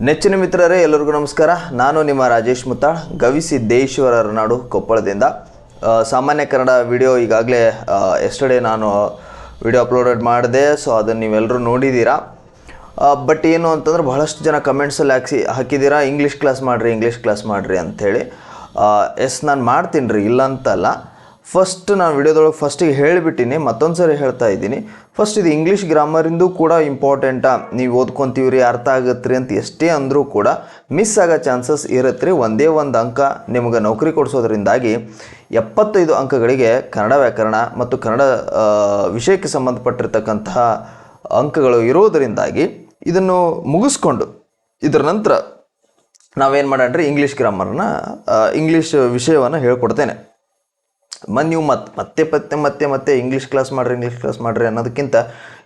ನೆಚ್ಚಿನ ಮಿತ್ರರೇ ಎಲ್ಲರಿಗೂ ನಮಸ್ಕಾರ. ನಾನು ನಿಮ್ಮ ರಾಜೇಶ್ ಮುತ್ತಾಳ್, ಗವಿಸಿದ್ದೇಶ್ವರರ ನಾಡು ಕೊಪ್ಪಳದಿಂದ. ಸಾಮಾನ್ಯ ಕನ್ನಡ ವಿಡಿಯೋ ಈಗಾಗಲೇ ಎಸ್ಟರ್ಡೇ ನಾನು ವಿಡಿಯೋ ಅಪ್ಲೋಡೆಡ್ ಮಾಡಿದೆ. ಸೊ ಅದನ್ನು ನೀವೆಲ್ಲರೂ ನೋಡಿದ್ದೀರಾ. ಬಟ್ ಏನು ಅಂತಂದ್ರೆ ಬಹಳಷ್ಟು ಜನ ಕಮೆಂಟ್ಸಲ್ಲಿ ಹಾಕಿದ್ದೀರಾ ಇಂಗ್ಲೀಷ್ ಕ್ಲಾಸ್ ಮಾಡಿರಿ ಅಂಥೇಳಿ. ಎಸ್, ನಾನು ಮಾಡ್ತೀನಿ ರೀ, ಇಲ್ಲ ಅಂತಲ್ಲ. ಫಸ್ಟ್ ನಾನು ವಿಡಿಯೋದೊಳಗೆ ಫಸ್ಟಿಗೆ ಹೇಳಿಬಿಟ್ಟಿನಿ, ಮತ್ತೊಂದು ಸರಿ ಹೇಳ್ತಾ ಇದ್ದೀನಿ. ಫಸ್ಟ್ ಇದು ಇಂಗ್ಲೀಷ್ ಗ್ರಾಮರಿಂದು ಕೂಡ ಇಂಪಾರ್ಟೆಂಟಾ, ನೀವು ಓದ್ಕೊತೀವ್ರಿ ಅರ್ಥ ಆಗತ್ರಿ ಅಂತ ಎಷ್ಟೇ ಅಂದರೂ ಕೂಡ ಮಿಸ್ ಆಗೋ ಚಾನ್ಸಸ್ ಇರುತ್ತೆ ರೀ. ಒಂದೇ ಒಂದು ಅಂಕ ನಿಮಗೆ ನೌಕರಿ ಕೊಡಿಸೋದ್ರಿಂದಾಗಿ 75 ಅಂಕಗಳಿಗೆ ಕನ್ನಡ ವ್ಯಾಕರಣ ಮತ್ತು ಕನ್ನಡ ವಿಷಯಕ್ಕೆ ಸಂಬಂಧಪಟ್ಟಿರ್ತಕ್ಕಂತಹ ಅಂಕಗಳು ಇರೋದರಿಂದಾಗಿ ಇದನ್ನು ಮುಗಿಸ್ಕೊಂಡು ಇದರ ನಂತರ ನಾವೇನು ಮಾಡೋಣ್ರಿ, ಇಂಗ್ಲೀಷ್ ಗ್ರಾಮರ್ನ ಇಂಗ್ಲೀಷ್ ವಿಷಯವನ್ನು ಹೇಳ್ಕೊಡ್ತೇನೆ. ನೀವು ಮತ್ತೆ ಇಂಗ್ಲೀಷ್ ಕ್ಲಾಸ್ ಮಾಡಿರಿ ಅನ್ನೋದಕ್ಕಿಂತ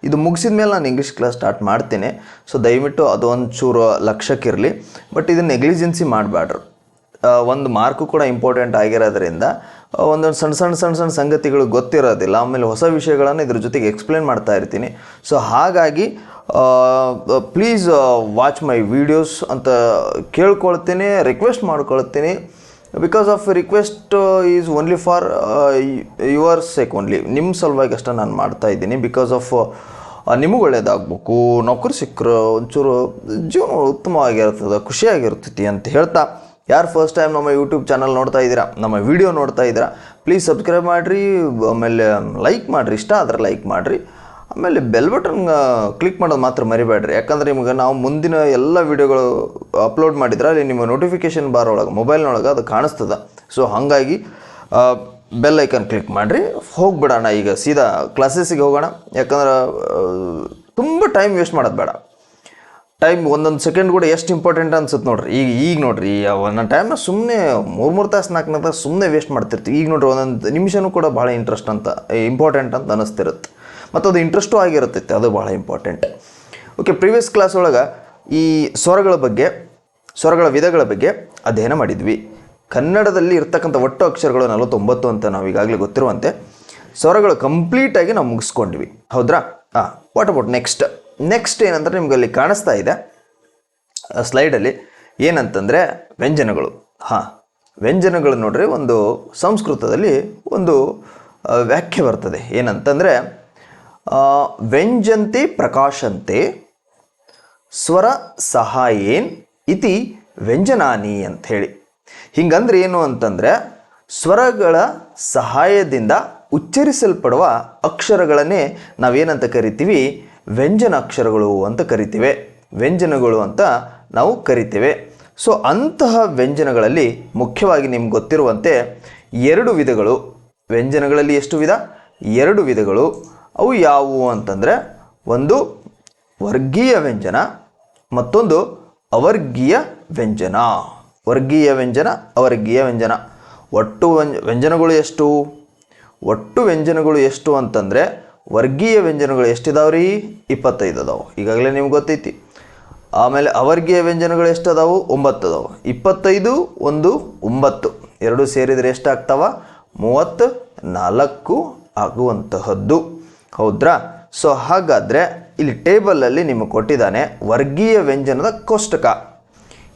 ಇದು ಮುಗಿಸಿದ ಮೇಲೆ ನಾನು ಇಂಗ್ಲೀಷ್ ಕ್ಲಾಸ್ ಸ್ಟಾರ್ಟ್ ಮಾಡ್ತೇನೆ. ಸೊ ದಯವಿಟ್ಟು ಅದು ಒಂಚೂರು ಲಕ್ಷ್ಯಕ್ಕಿರಲಿ. ಬಟ್ ಇದನ್ನು ನೆಗ್ಲಿಜೆನ್ಸಿ ಮಾಡಬೇಡ್ರಿ. ಒಂದು ಮಾರ್ಕು ಕೂಡ ಇಂಪಾರ್ಟೆಂಟ್ ಆಗಿರೋದ್ರಿಂದ ಒಂದೊಂದು ಸಣ್ಣ ಸಂಗತಿಗಳು ಗೊತ್ತಿರೋದಿಲ್ಲ. ಆಮೇಲೆ ಹೊಸ ವಿಷಯಗಳನ್ನು ಇದ್ರ ಜೊತೆಗೆ ಎಕ್ಸ್ಪ್ಲೇನ್ ಮಾಡ್ತಾ ಇರ್ತೀನಿ. ಸೊ ಹಾಗಾಗಿ ಪ್ಲೀಸ್ ವಾಚ್ ಮೈ ವಿಡಿಯೋಸ್ ಅಂತ ಕೇಳ್ಕೊಳ್ತೀನಿ, ರಿಕ್ವೆಸ್ಟ್ ಮಾಡ್ಕೊಳ್ತೀನಿ. Because of request is only for your sake only, ನಿಮ್ಮ ಸಲುವಾಗಿ ಅಷ್ಟೇ ನಾನು ಮಾಡ್ತಾ ಇದ್ದೀನಿ. ಬಿಕಾಸ್ ಆಫ್ ನಿಮಗೆ ಒಳ್ಳೇದಾಗಬೇಕು, ನೌಕರಿ ಸಿಕ್ಕರು ಒಂಚೂರು ಜೀವನ ಉತ್ತಮವಾಗಿರ್ತದೆ, ಖುಷಿಯಾಗಿರ್ತೈತಿ ಅಂತ ಹೇಳ್ತಾ, ಯಾರು ಫಸ್ಟ್ ಟೈಮ್ ನಮ್ಮ ಯೂಟ್ಯೂಬ್ ಚಾನಲ್ ನೋಡ್ತಾ ಇದ್ದೀರಾ, ನಮ್ಮ ವಿಡಿಯೋ ನೋಡ್ತಾ ಇದ್ದೀರಾ, ಪ್ಲೀಸ್ ಸಬ್ಸ್ಕ್ರೈಬ್ ಮಾಡಿರಿ. ಆಮೇಲೆ ಲೈಕ್ ಮಾಡಿರಿ, ಇಷ್ಟ ಆದರೆ ಲೈಕ್ ಮಾಡಿರಿ. ಆಮೇಲೆ ಬೆಲ್ ಬಟನ್ ಕ್ಲಿಕ್ ಮಾಡೋದು ಮಾತ್ರ ಮರಿಬೇಡ್ರಿ. ಯಾಕಂದರೆ ನಿಮಗೆ ನಾವು ಮುಂದಿನ ಎಲ್ಲ ವೀಡಿಯೋಗಳು ಅಪ್ಲೋಡ್ ಮಾಡಿದ್ರೆ ಅಲ್ಲಿ ನಿಮ್ಮ ನೋಟಿಫಿಕೇಷನ್ ಬಾರ್ ಒಳಗೆ ಮೊಬೈಲ್ನೊಳಗೆ ಅದು ಕಾಣಿಸ್ತದೆ. ಸೊ ಹಾಗಾಗಿ ಬೆಲ್ ಐಕನ್ ಕ್ಲಿಕ್ ಮಾಡಿರಿ. ಹೋಗ್ಬಿಡೋಣ, ಈಗ ಸೀದಾ ಕ್ಲಾಸಸ್ಸಿಗೆ ಹೋಗೋಣ. ಯಾಕಂದ್ರೆ ತುಂಬ ಟೈಮ್ ವೇಸ್ಟ್ ಮಾಡೋದು ಬೇಡ. ಟೈಮ್ ಒಂದೊಂದು ಸೆಕೆಂಡ್ ಕೂಡ ಎಷ್ಟು ಇಂಪಾರ್ಟೆಂಟ್ ಅನ್ಸುತ್ತೆ ನೋಡ್ರಿ. ಈಗ ನೋಡ್ರಿ, ಒಂದೊಂದು ಟೈಮ್ನ ಸುಮ್ಮನೆ 3 ತಾಸು 4 ತಾಸು ಸುಮ್ಮನೆ ವೇಸ್ಟ್ ಮಾಡ್ತಿರ್ತೀವಿ. ಈಗ ನೋಡ್ರಿ, ಒಂದೊಂದು ನಿಮಿಷನೂ ಕೂಡ ಭಾಳ ಇಂಪಾರ್ಟೆಂಟ್ ಅಂತ ಅನ್ನಿಸ್ತಿರುತ್ತೆ. ಮತ್ತು ಅದು ಇಂಟ್ರೆಸ್ಟು ಆಗಿರುತ್ತೈತೆ, ಅದು ಭಾಳ ಇಂಪಾರ್ಟೆಂಟ್. ಓಕೆ, ಪ್ರೀವಿಯಸ್ ಕ್ಲಾಸ್ ಒಳಗೆ ಈ ಸ್ವರಗಳ ವಿಧಗಳ ಬಗ್ಗೆ ಅಧ್ಯಯನ ಮಾಡಿದ್ವಿ. ಕನ್ನಡದಲ್ಲಿ ಇರ್ತಕ್ಕಂಥ ಒಟ್ಟು ಅಕ್ಷರಗಳು 49 ಅಂತ ನಾವು ಈಗಾಗಲೇ ಗೊತ್ತಿರುವಂತೆ ಸ್ವರಗಳು ಕಂಪ್ಲೀಟಾಗಿ ನಾವು ಮುಗಿಸ್ಕೊಂಡ್ವಿ, ಹೌದ್ರಾ? ವಾಟ್ ಅಬೌಟ್ ನೆಕ್ಸ್ಟ್ ಏನಂದ್ರೆ ನಿಮ್ಗೆ ಅಲ್ಲಿ ಕಾಣಿಸ್ತಾ ಇದೆ ಸ್ಲೈಡಲ್ಲಿ, ಏನಂತಂದರೆ ವ್ಯಂಜನಗಳು. ವ್ಯಂಜನಗಳು ನೋಡ್ರಿ, ಒಂದು ಸಂಸ್ಕೃತದಲ್ಲಿ ಒಂದು ವ್ಯಾಖ್ಯೆ ಬರ್ತದೆ. ಏನಂತಂದರೆ ವ್ಯಂಜಂತೆ ಪ್ರಕಾಶಂತೆ ಸ್ವರ ಸಹಾಯೇನ್ ಇತಿ ವ್ಯಂಜನಾನಿ ಅಂಥೇಳಿ. ಹಿಂಗಂದ್ರೆ ಏನು ಅಂತಂದರೆ, ಸ್ವರಗಳ ಸಹಾಯದಿಂದ ಉಚ್ಚರಿಸಲ್ಪಡುವ ಅಕ್ಷರಗಳನ್ನೇ ನಾವೇನಂತ ಕರಿತೀವಿ, ವ್ಯಂಜನ ಅಕ್ಷರಗಳು ಅಂತ ಕರಿತೀವಿ, ವ್ಯಂಜನಗಳು ಅಂತ ನಾವು ಕರಿತೇವೆ. ಸೊ ಅಂತಹ ವ್ಯಂಜನಗಳಲ್ಲಿ ಮುಖ್ಯವಾಗಿ ನಿಮ್ಗೆ ಗೊತ್ತಿರುವಂತೆ 2 ವಿಧಗಳು. ವ್ಯಂಜನಗಳಲ್ಲಿ ಎಷ್ಟು ವಿಧ? 2 ವಿಧಗಳು. ಅವು ಯಾವುವು ಅಂತಂದರೆ, ಒಂದು ವರ್ಗೀಯ ವ್ಯಂಜನ, ಮತ್ತೊಂದು ಅವರ್ಗೀಯ ವ್ಯಂಜನ. ವರ್ಗೀಯ ವ್ಯಂಜನ, ಅವರ್ಗೀಯ ವ್ಯಂಜನ. ಒಟ್ಟು ವ್ಯಂಜನಗಳು ಎಷ್ಟು ಅಂತಂದರೆ, ವರ್ಗೀಯ ವ್ಯಂಜನಗಳು ಎಷ್ಟಿದಾವೆ ರೀ? 25 ಅದಾವೆ, ಈಗಾಗಲೇ ನಿಮ್ಗೆ ಗೊತ್ತೈತಿ. ಆಮೇಲೆ ಅವರ್ಗೀಯ ವ್ಯಂಜನಗಳು ಎಷ್ಟು ಅದಾವು? 9 ಅದಾವೆ. 25 1 9 ಎರಡು ಸೇರಿದರೆ ಎಷ್ಟಾಗ್ತಾವ? 34 ಆಗುವಂತಹದ್ದು, ಹೌದ್ರಾ? ಸೊ ಹಾಗಾದರೆ ಇಲ್ಲಿ ಟೇಬಲಲ್ಲಿ ನಿಮಗೆ ಕೊಟ್ಟಿದ್ದಾನೆ ವರ್ಗೀಯ ವ್ಯಂಜನದ ಕೋಷ್ಟಕ.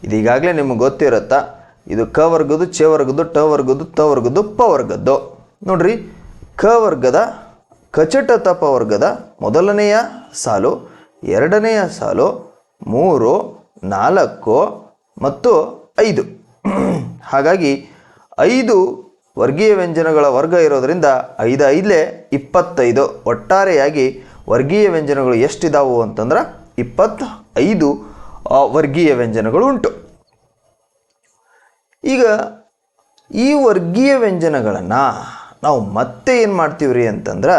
ಇದು ಈಗಾಗಲೇ ನಿಮಗೆ ಗೊತ್ತಿರುತ್ತಾ. ಇದು ಕ ವರ್ಗದ್ದು, ಚ ವರ್ಗದ್ದು, ಟ ವರ್ಗದ್ದು, ತ ವರ್ಗದ್ದು, ಪ ವರ್ಗದ್ದು. ನೋಡ್ರಿ, ಕ ವರ್ಗದ ಕಚಟ ತಪ ವರ್ಗದ ಮೊದಲನೆಯ ಸಾಲು, ಎರಡನೆಯ ಸಾಲು, 3, 4 ಮತ್ತು 5. ಹಾಗಾಗಿ 5 ವರ್ಗೀಯ ವ್ಯಂಜನಗಳ ವರ್ಗ ಇರೋದರಿಂದ 5 5 25. ಒಟ್ಟಾರೆಯಾಗಿ ವರ್ಗೀಯ ವ್ಯಂಜನಗಳು ಎಷ್ಟಿದಾವು ಅಂತಂದ್ರೆ 25 ವರ್ಗೀಯ ವ್ಯಂಜನಗಳು ಉಂಟು. ಈಗ ಈ ವರ್ಗೀಯ ವ್ಯಂಜನಗಳನ್ನು ನಾವು ಮತ್ತೆ ಏನು ಮಾಡ್ತೀವಿ ರೀ ಅಂತಂದ್ರೆ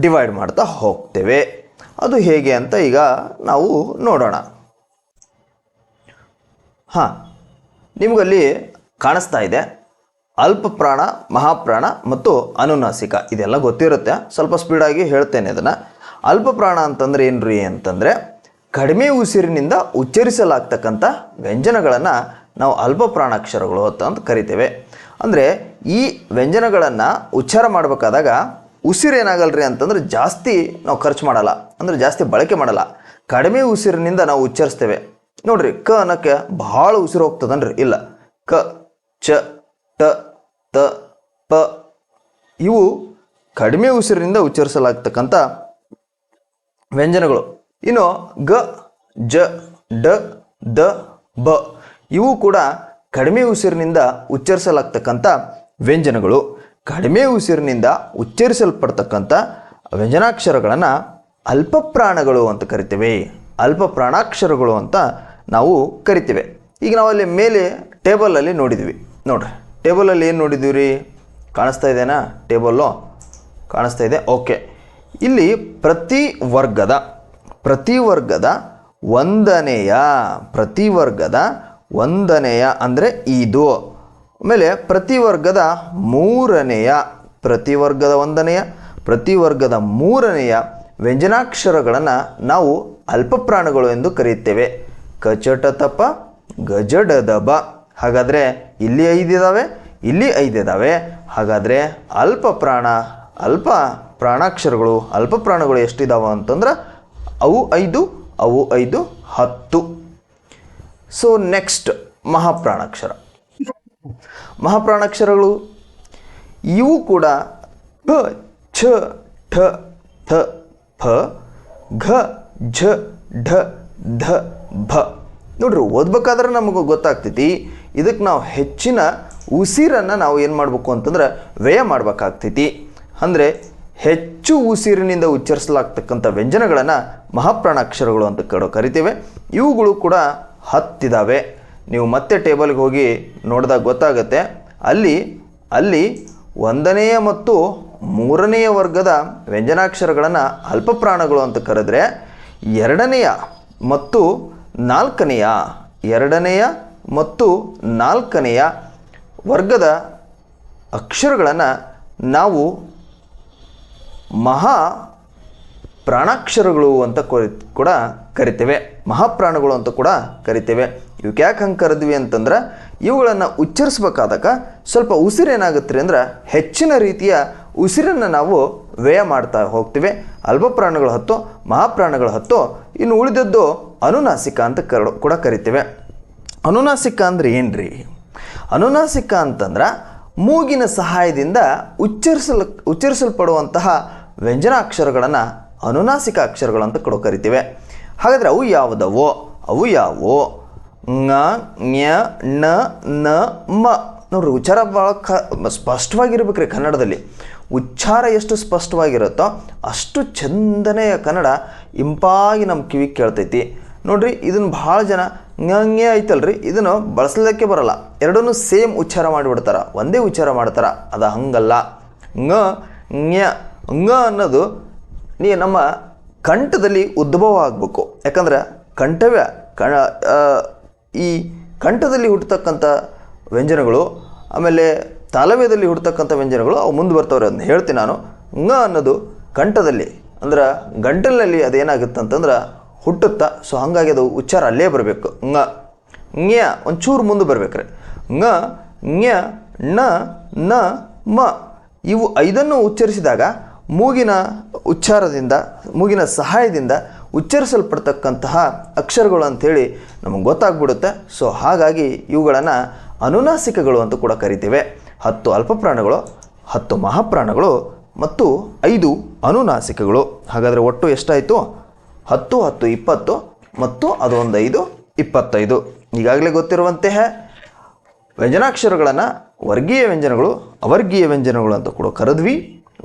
ಡಿವೈಡ್ ಮಾಡ್ತಾ ಹೋಗ್ತೇವೆ. ಅದು ಹೇಗೆ ಅಂತ ಈಗ ನಾವು ನೋಡೋಣ. ನಿಮಗಲ್ಲಿ ಕಾಣಿಸ್ತಾ ಇದೆ ಅಲ್ಪ ಪ್ರಾಣ, ಮಹಾಪ್ರಾಣ ಮತ್ತು ಅನುನಾಸಿಕ. ಇದೆಲ್ಲ ಗೊತ್ತಿರುತ್ತೆ, ಸ್ವಲ್ಪ ಸ್ಪೀಡಾಗಿ ಹೇಳ್ತೇನೆ ಅದನ್ನು. ಅಲ್ಪ ಪ್ರಾಣ ಅಂತಂದರೆ ಏನು ರೀ ಅಂತಂದರೆ, ಕಡಿಮೆ ಉಸಿರಿನಿಂದ ಉಚ್ಚರಿಸಲಾಗ್ತಕ್ಕಂಥ ವ್ಯಂಜನಗಳನ್ನು ನಾವು ಅಲ್ಪ ಪ್ರಾಣಾಕ್ಷರಗಳು ಅಂತ ಕರಿತೇವೆ. ಅಂದರೆ ಈ ವ್ಯಂಜನಗಳನ್ನು ಉಚ್ಚಾರ ಮಾಡಬೇಕಾದಾಗ ಉಸಿರು ಏನಾಗಲ್ರಿ ಅಂತಂದ್ರೆ ಜಾಸ್ತಿ ನಾವು ಖರ್ಚು ಮಾಡಲ್ಲ, ಅಂದರೆ ಜಾಸ್ತಿ ಬಳಕೆ ಮಾಡಲ್ಲ. ಕಡಿಮೆ ಉಸಿರಿನಿಂದ ನಾವು ಉಚ್ಚರಿಸ್ತೇವೆ. ನೋಡ್ರಿ ಕ ಅನ್ನಕ್ಕೆ ಭಾಳ ಉಸಿರು ಹೋಗ್ತದನ್ರಿ, ಇಲ್ಲ. ಕ, ಚ, ಟ, ತ, ಪ ಇವು ಕಡಿಮೆ ಉಸಿರಿನಿಂದ ಉಚ್ಚರಿಸಲಾಗ್ತಕ್ಕಂಥ ವ್ಯಂಜನಗಳು. ಇನ್ನು ಗ, ಜ, ಡ, ದ, ಬ ಇವು ಕೂಡ ಕಡಿಮೆ ಉಸಿರಿನಿಂದ ಉಚ್ಚರಿಸಲಾಗ್ತಕ್ಕಂಥ ವ್ಯಂಜನಗಳು. ಕಡಿಮೆ ಉಸಿರಿನಿಂದ ಉಚ್ಚರಿಸಲ್ಪಡ್ತಕ್ಕಂಥ ವ್ಯಂಜನಾಕ್ಷರಗಳನ್ನು ಅಲ್ಪಪ್ರಾಣಗಳು ಅಂತ ಕರಿತೇವೆ. ಅಲ್ಪ ಪ್ರಾಣಾಕ್ಷರಗಳು ಅಂತ ನಾವು ಕರಿತೇವೆ. ಈಗ ನಾವು ಅಲ್ಲಿ ಮೇಲೆ ಟೇಬಲಲ್ಲಿ ನೋಡಿದ್ವಿ. ನೋಡ್ರಿ ಟೇಬಲಲ್ಲಿ ಏನು ನೋಡಿದ್ವಿ ರೀ? ಕಾಣಿಸ್ತಾ ಇದೆನಾ? ಟೇಬಲ್ಲು ಕಾಣಿಸ್ತಾ ಇದೆ. ಓಕೆ, ಇಲ್ಲಿ ಪ್ರತಿ ವರ್ಗದ ಒಂದನೆಯ ಅಂದರೆ ಇದು. ಆಮೇಲೆ ಪ್ರತಿ ವರ್ಗದ ಮೂರನೆಯ ವ್ಯಂಜನಾಕ್ಷರಗಳನ್ನು ನಾವು ಅಲ್ಪಪ್ರಾಣಗಳು ಎಂದು ಕರೆಯುತ್ತೇವೆ. ಕಚಟತಪ, ಗಜಡದಬ. ಹಾಗಾದರೆ ಇಲ್ಲಿ 5 ಇದ್ದಾವೆ, ಇಲ್ಲಿ 5 ಇದ್ದಾವೆ. ಹಾಗಾದರೆ ಅಲ್ಪ ಪ್ರಾಣಾಕ್ಷರಗಳು ಎಷ್ಟಿದಾವೆ ಅಂತಂದ್ರೆ ಅವು 5, 10. ಸೊ ನೆಕ್ಸ್ಟ್ ಮಹಾಪ್ರಾಣಾಕ್ಷರಗಳು ಇವು ಕೂಡ ಪ, ಛ, ಠ, ಥ, ಫ, ಘ, ಝ, ಢ, ಧ, ಭ. ನೋಡ್ರಿ ಓದ್ಬೇಕಾದ್ರೆ ನಮಗೆ ಗೊತ್ತಾಗ್ತೈತಿ. ಇದಕ್ಕೆ ನಾವು ಹೆಚ್ಚಿನ ಉಸಿರನ್ನು ನಾವು ಏನು ಮಾಡಬೇಕು ಅಂತಂದ್ರೆ ವ್ಯಯ ಮಾಡಬೇಕಾಗ್ತೈತಿ. ಅಂದರೆ ಹೆಚ್ಚು ಉಸಿರಿನಿಂದ ಉಚ್ಚರಿಸಲಾಗ್ತಕ್ಕಂಥ ವ್ಯಂಜನಗಳನ್ನು ಮಹಾಪ್ರಾಣಾಕ್ಷರಗಳು ಅಂತ ಕರಿತೇವೆ. ಇವುಗಳು ಕೂಡ 10 ಇದ್ದಾವೆ. ನೀವು ಮತ್ತೆ ಟೇಬಲ್ಗೆ ಹೋಗಿ ನೋಡಿದಾಗ ಗೊತ್ತಾಗುತ್ತೆ. ಅಲ್ಲಿ 1ನೇ ಮತ್ತು 3ನೇ ವರ್ಗದ ವ್ಯಂಜನಾಕ್ಷರಗಳನ್ನು ಅಲ್ಪಪ್ರಾಣಗಳು ಅಂತ ಕರೆದ್ರೆ 2ನೇ ಮತ್ತು 4ನೇ ವರ್ಗದ ಅಕ್ಷರಗಳನ್ನು ನಾವು ಮಹಾ ಪ್ರಾಣಾಕ್ಷರಗಳು ಅಂತ ಕೂಡ ಕರಿತೇವೆ. ಮಹಾಪ್ರಾಣಗಳು ಅಂತ ಕೂಡ ಕರಿತೇವೆ. ಇವಕ್ಕೆ ಯಾಕೆ ಹಂಗೆ ಕರೆದ್ವಿ ಅಂತಂದ್ರೆ ಇವುಗಳನ್ನು ಉಚ್ಚರಿಸ್ಬೇಕಾದಾಗ ಸ್ವಲ್ಪ ಉಸಿರೇನಾಗುತ್ತೆ ಅಂದ್ರೆ ಹೆಚ್ಚಿನ ರೀತಿಯ ಉಸಿರನ್ನು ನಾವು ವ್ಯಯ ಮಾಡ್ತಾ ಹೋಗ್ತೀವಿ. ಅಲ್ಪಪ್ರಾಣಗಳು 10, ಮಹಾಪ್ರಾಣಗಳು 10. ಇನ್ನು ಉಳಿದದ್ದು ಅನುನಾಸಿಕ ಅಂತ ಕೂಡ ಕರಿತೇವೆ. ಅನುನಾಸಿಕ ಅಂದರೆ ಏನ್ರಿ? ಅನುನಾಸಿಕ ಅಂತಂದ್ರೆ ಮೂಗಿನ ಸಹಾಯದಿಂದ ಉಚ್ಚರಿಸಲ್ಪಡುವಂತಹ ವ್ಯಂಜನಾಕ್ಷರಗಳನ್ನು ಅನುನಾಸಿಕ ಅಕ್ಷರಗಳು ಅಂತ ಕೂಡ ಕರಿತೇವೆ. ಹಾಗಾದರೆ ಅವು ಯಾವುದವೋ? ङ, ಞ, ಣ, ನ, ಮ. ನೋಡ್ರಿ ಉಚ್ಚಾರ ಭಾಳ ಸ್ಪಷ್ಟವಾಗಿರ್ಬೇಕ್ರಿ. ಕನ್ನಡದಲ್ಲಿ ಉಚ್ಚಾರ ಎಷ್ಟು ಸ್ಪಷ್ಟವಾಗಿರುತ್ತೋ ಅಷ್ಟು ಚಂದನೇ ಕನ್ನಡ ಇಂಪಾಗಿ ನಮ್ಮ ಕಿವಿಗೆ ಕೇಳ್ತೈತಿ. ನೋಡ್ರಿ ಇದನ್ನು ಭಾಳ ಜನ ಞ ಐತಲ್ರಿ, ಇದನ್ನು ಬಳಸಲಿಕ್ಕೆ ಬರಲ್ಲ. ಎರಡನ್ನೂ ಸೇಮ್ ಉಚ್ಚಾರ ಮಾಡಿಬಿಡ್ತಾರೆ, ಒಂದೇ ಉಚ್ಚಾರ ಮಾಡ್ತಾರೆ. ಅದು ಹಂಗಲ್ಲ. ಞ, ಞ ಅನ್ನೋದು ನಮ್ಮ ಕಂಠದಲ್ಲಿ ಉದ್ಭವ ಆಗಬೇಕು. ಯಾಕಂದ್ರೆ ಈ ಕಂಠದಲ್ಲಿ ಹುಟ್ಟತಕ್ಕಂಥ ವ್ಯಂಜನಗಳು, ಆಮೇಲೆ ತಾಲವ್ಯದಲ್ಲಿ ಹುಟ್ಟತಕ್ಕಂಥ ವ್ಯಂಜನಗಳು ಅವು ಮುಂದೆ ಬರ್ತವ್ರೆ. ಅದನ್ನ ಹೇಳ್ತೀನಿ ನಾನು. ಞ ಅನ್ನೋದು ಕಂಠದಲ್ಲಿ ಅಂದ್ರೆ ಗಂಟಲಿನಲ್ಲಿ ಅದೇನಾಗುತ್ತೆ ಅಂತಂದ್ರೆ ಹುಟ್ಟುತ್ತಾ. ಸೊ ಹಾಗಾಗಿ ಅದು ಉಚ್ಚಾರ ಅಲ್ಲೇ ಬರಬೇಕು. ಞ, ಞ ಒಂಚೂರು ಮುಂದೆ ಬರ್ಬೇಕ್ರಿ. ಞ, ಞ, ಣ, ನ, ಮ ಇವು 5 ಉಚ್ಚರಿಸಿದಾಗ ಮೂಗಿನ ಸಹಾಯದಿಂದ ಉಚ್ಚರಿಸಲ್ಪಡ್ತಕ್ಕಂತಹ ಅಕ್ಷರಗಳು ಅಂಥೇಳಿ ನಮಗೆ ಗೊತ್ತಾಗ್ಬಿಡುತ್ತೆ. ಸೊ ಹಾಗಾಗಿ ಇವುಗಳನ್ನು ಅನುನಾಸಿಕಗಳು ಅಂತ ಕೂಡ ಕರಿತೇವೆ. 10 ಅಲ್ಪಪ್ರಾಣಗಳು, 10 ಮಹಾಪ್ರಾಣಗಳು ಮತ್ತು 5 ಅನುನಾಸಿಕಗಳು. ಹಾಗಾದರೆ ಒಟ್ಟು ಎಷ್ಟಾಯಿತು? 10, 10, 20 ಮತ್ತು ಅದೊಂದು 5, 25. ಈಗಾಗಲೇ ಗೊತ್ತಿರುವಂತೆ ವ್ಯಂಜನಾಕ್ಷರಗಳನ್ನು ವರ್ಗೀಯ ವ್ಯಂಜನಗಳು, ಅವರ್ಗೀಯ ವ್ಯಂಜನಗಳು ಅಂತ ಕೂಡ ಕರೆದ್ವಿ.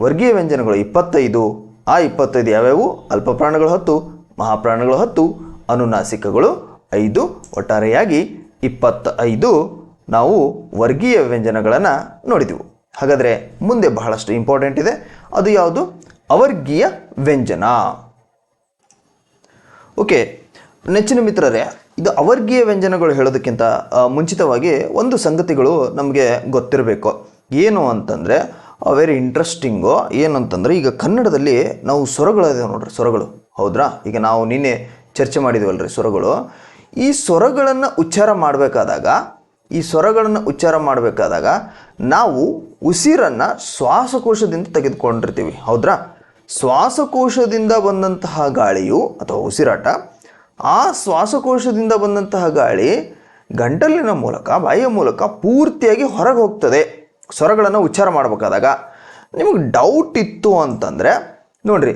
ವರ್ಗೀಯ ವ್ಯಂಜನಗಳು 25. ಆ 25 ಯಾವ್ಯಾವು? ಅಲ್ಪಪ್ರಾಣಗಳು 10, ಮಹಾಪ್ರಾಣಗಳು 10, ಅನುನಾಸಿಕಗಳು 5. ಒಟ್ಟಾರೆಯಾಗಿ 25 ನಾವು ವರ್ಗೀಯ ವ್ಯಂಜನಗಳನ್ನು ನೋಡಿದೆವು. ಹಾಗಾದರೆ ಮುಂದೆ ಬಹಳಷ್ಟು ಇಂಪಾರ್ಟೆಂಟ್ ಇದೆ. ಅದು ಯಾವುದು? ಅವರ್ಗೀಯ ವ್ಯಂಜನ. ಓಕೆ ನೆಚ್ಚಿನ ಮಿತ್ರರೇ, ಇದು ಅವರ್ಗೀಯ ವ್ಯಂಜನಗಳು ಹೇಳೋದಕ್ಕಿಂತ ಮುಂಚಿತವಾಗಿ ಒಂದು ಸಂಗತಿಗಳು ನಮಗೆ ಗೊತ್ತಿರಬೇಕು. ಏನು ಅಂತಂದರೆ ವೆರಿ ಇಂಟ್ರೆಸ್ಟಿಂಗು. ಏನಂತಂದರೆ ಈಗ ಕನ್ನಡದಲ್ಲಿ ನಾವು ಸ್ವರಗಳಿದೆ ನೋಡ್ರಿ, ಸ್ವರಗಳು. ಹೌದ್ರಾ? ಈಗ ನಾವು ನಿನ್ನೆ ಚರ್ಚೆ ಮಾಡಿದ್ವಲ್ರಿ ಸ್ವರಗಳು. ಈ ಸ್ವರಗಳನ್ನು ಉಚ್ಚಾರ ಮಾಡಬೇಕಾದಾಗ ನಾವು ಉಸಿರನ್ನು ಶ್ವಾಸಕೋಶದಿಂದ ತೆಗೆದುಕೊಂಡಿರ್ತೀವಿ. ಹೌದ್ರಾ? ಶ್ವಾಸಕೋಶದಿಂದ ಬಂದಂತಹ ಗಾಳಿಯು ಅಥವಾ ಉಸಿರಾಟ ಆ ಶ್ವಾಸಕೋಶದಿಂದ ಬಂದಂತಹ ಗಾಳಿ ಗಂಟಲಿನ ಮೂಲಕ ಬಾಯಿಯ ಮೂಲಕ ಪೂರ್ತಿಯಾಗಿ ಹೊರಗೆ ಹೋಗ್ತದೆ ಸ್ವರಗಳನ್ನು ಉಚ್ಚಾರ ಮಾಡಬೇಕಾದಾಗ. ನಿಮಗೆ ಡೌಟ್ ಇತ್ತು ಅಂತಂದರೆ ನೋಡ್ರಿ,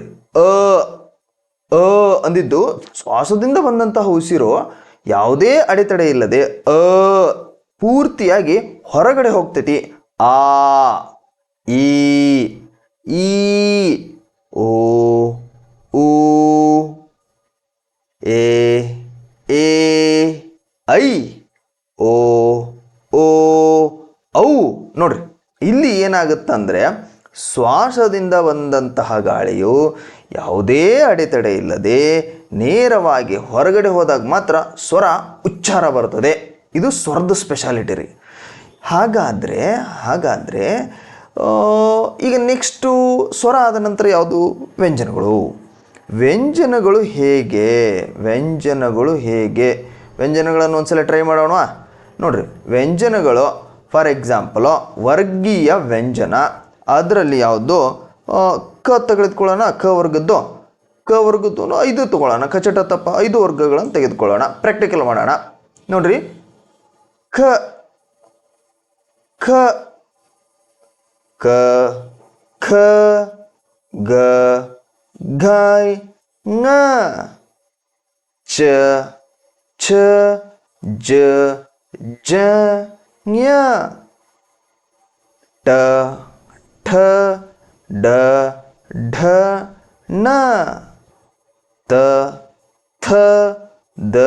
ಅ ಅಂದಿದ್ದು ಶ್ವಾಸದಿಂದ ಬಂದಂತಹ ಉಸಿರು ಯಾವುದೇ ಅಡೆತಡೆ ಇಲ್ಲದೆ ಪೂರ್ತಿಯಾಗಿ ಹೊರಗಡೆ ಹೋಗ್ತೈತಿ. ಆ, ಈ, ಓ, ಊ, ಎ, ಐ, ಓ, ಔ. ನೋಡ್ರಿ, ಇಲ್ಲಿ ಏನಾಗುತ್ತಂದರೆ ಶ್ವಾಸದಿಂದ ಬಂದಂತಹ ಗಾಳಿಯು ಯಾವುದೇ ಅಡೆತಡೆ ಇಲ್ಲದೆ ನೇರವಾಗಿ ಹೊರಗಡೆ ಹೋದಾಗ ಮಾತ್ರ ಸ್ವರ ಉಚ್ಚಾರ ಬರ್ತದೆ. ಇದು ಸ್ವರದ ಸ್ಪೆಷಾಲಿಟಿ ರೀ. ಹಾಗಾದರೆ ಈಗ ನೆಕ್ಸ್ಟು ಸ್ವರ ಆದ ನಂತರ ಯಾವುದು? ವ್ಯಂಜನಗಳು ಹೇಗೆ ವ್ಯಂಜನಗಳನ್ನು ಒಂದ್ಸಲ ಟ್ರೈ ಮಾಡೋಣ. ನೋಡ್ರಿ, ವ್ಯಂಜನಗಳು ಫಾರ್ ಎಕ್ಸಾಂಪಲು ವರ್ಗೀಯ ವ್ಯಂಜನ. ಅದರಲ್ಲಿ ಯಾವುದು? ಕ ತೆಗೆದುಕೊಳ್ಳೋಣ. ಕ ವರ್ಗದ್ದು 5 ತಗೊಳ್ಳೋಣ. ಕಚಟ ತಪ್ಪ 5 ವರ್ಗಗಳನ್ನು ತೆಗೆದುಕೊಳ್ಳೋಣ. ಪ್ರಾಕ್ಟಿಕಲ್ ಮಾಡೋಣ. ನೋಡ್ರಿ, ಕ ಖ ಕ ಖ ಗ ಘ ङ ಚ ಛ ಜ ಜ ಞ ಟ ಠ ಡ ಢ ಣ ತ ಥ ದ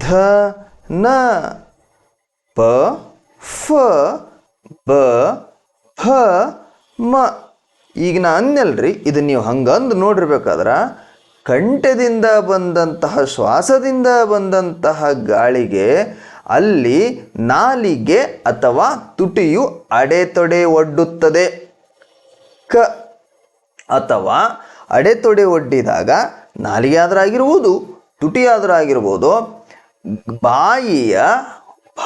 ಧ ನ ಪ ಫ ಬ ಫ ಮ. ಈಗ ನಾ ಅಂದ್ನಲ್ರಿ, ಇದು ನೀವು ಹಂಗಂದು ನೋಡಿರ್ಬೇಕಾದ್ರೆ ಕಂಠದಿಂದ ಬಂದಂತಹ ಶ್ವಾಸದಿಂದ ಬಂದಂತಹ ಗಾಳಿಗೆ ಅಲ್ಲಿ ನಾಲಿಗೆ ಅಥವಾ ತುಟಿಯು ಅಡೆತೊಡೆ ಒಡ್ಡುತ್ತದೆ. ಕ ಅಥವಾ ಅಡೆತೊಡೆ ಒಡ್ಡಿದಾಗ ನಾಲಿಗೆ ಆದರಾಗಿರ್ಬೋದು, ತುಟಿ ಆದರಾಗಿರ್ಬೋದು, ಬಾಯಿಯ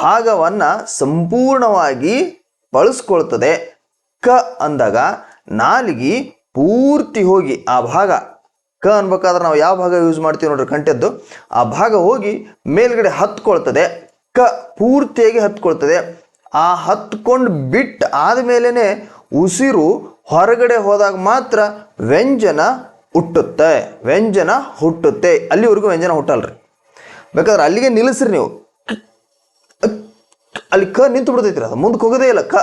ಭಾಗವನ್ನು ಸಂಪೂರ್ಣವಾಗಿ ಬಳಸ್ಕೊಳ್ತದೆ. ಕ ಅಂದಾಗ ನಾಲಿಗೆ ಪೂರ್ತಿ ಹೋಗಿ ಆ ಭಾಗ, ಕ ಅನ್ಬೇಕಾದ್ರೆ ನಾವು ಯಾವ ಭಾಗ ಯೂಸ್ ಮಾಡ್ತೀವಿ ನೋಡ್ರಿ, ಕಂಠದ್ದು, ಆ ಭಾಗ ಹೋಗಿ ಮೇಲ್ಗಡೆ ಹತ್ಕೊಳ್ತದೆ. ಕ ಪೂರ್ತಿಯಾಗಿ ಹತ್ಕೊಳ್ತದೆ. ಆ ಹತ್ಕೊಂಡು ಬಿಟ್ಟು ಆದಮೇಲೆ ಉಸಿರು ಹೊರಗಡೆ ಹೋದಾಗ ಮಾತ್ರ ವ್ಯಂಜನ ಹುಟ್ಟುತ್ತೆ. ಅಲ್ಲಿವರೆಗೂ ವ್ಯಂಜನ ಹುಟ್ಟಲ್ರಿ. ಬೇಕಾದ್ರೆ ಅಲ್ಲಿಗೆ ನಿಲ್ಲಿಸ್ರಿ ನೀವು. ಅಲ್ಲಿ ಕ ನಿಂತು ಬಿಡ್ತೈತಿ, ಅದು ಮುಂದಕ್ಕೆ ಹೋಗೋದೇ ಇಲ್ಲ ಕ.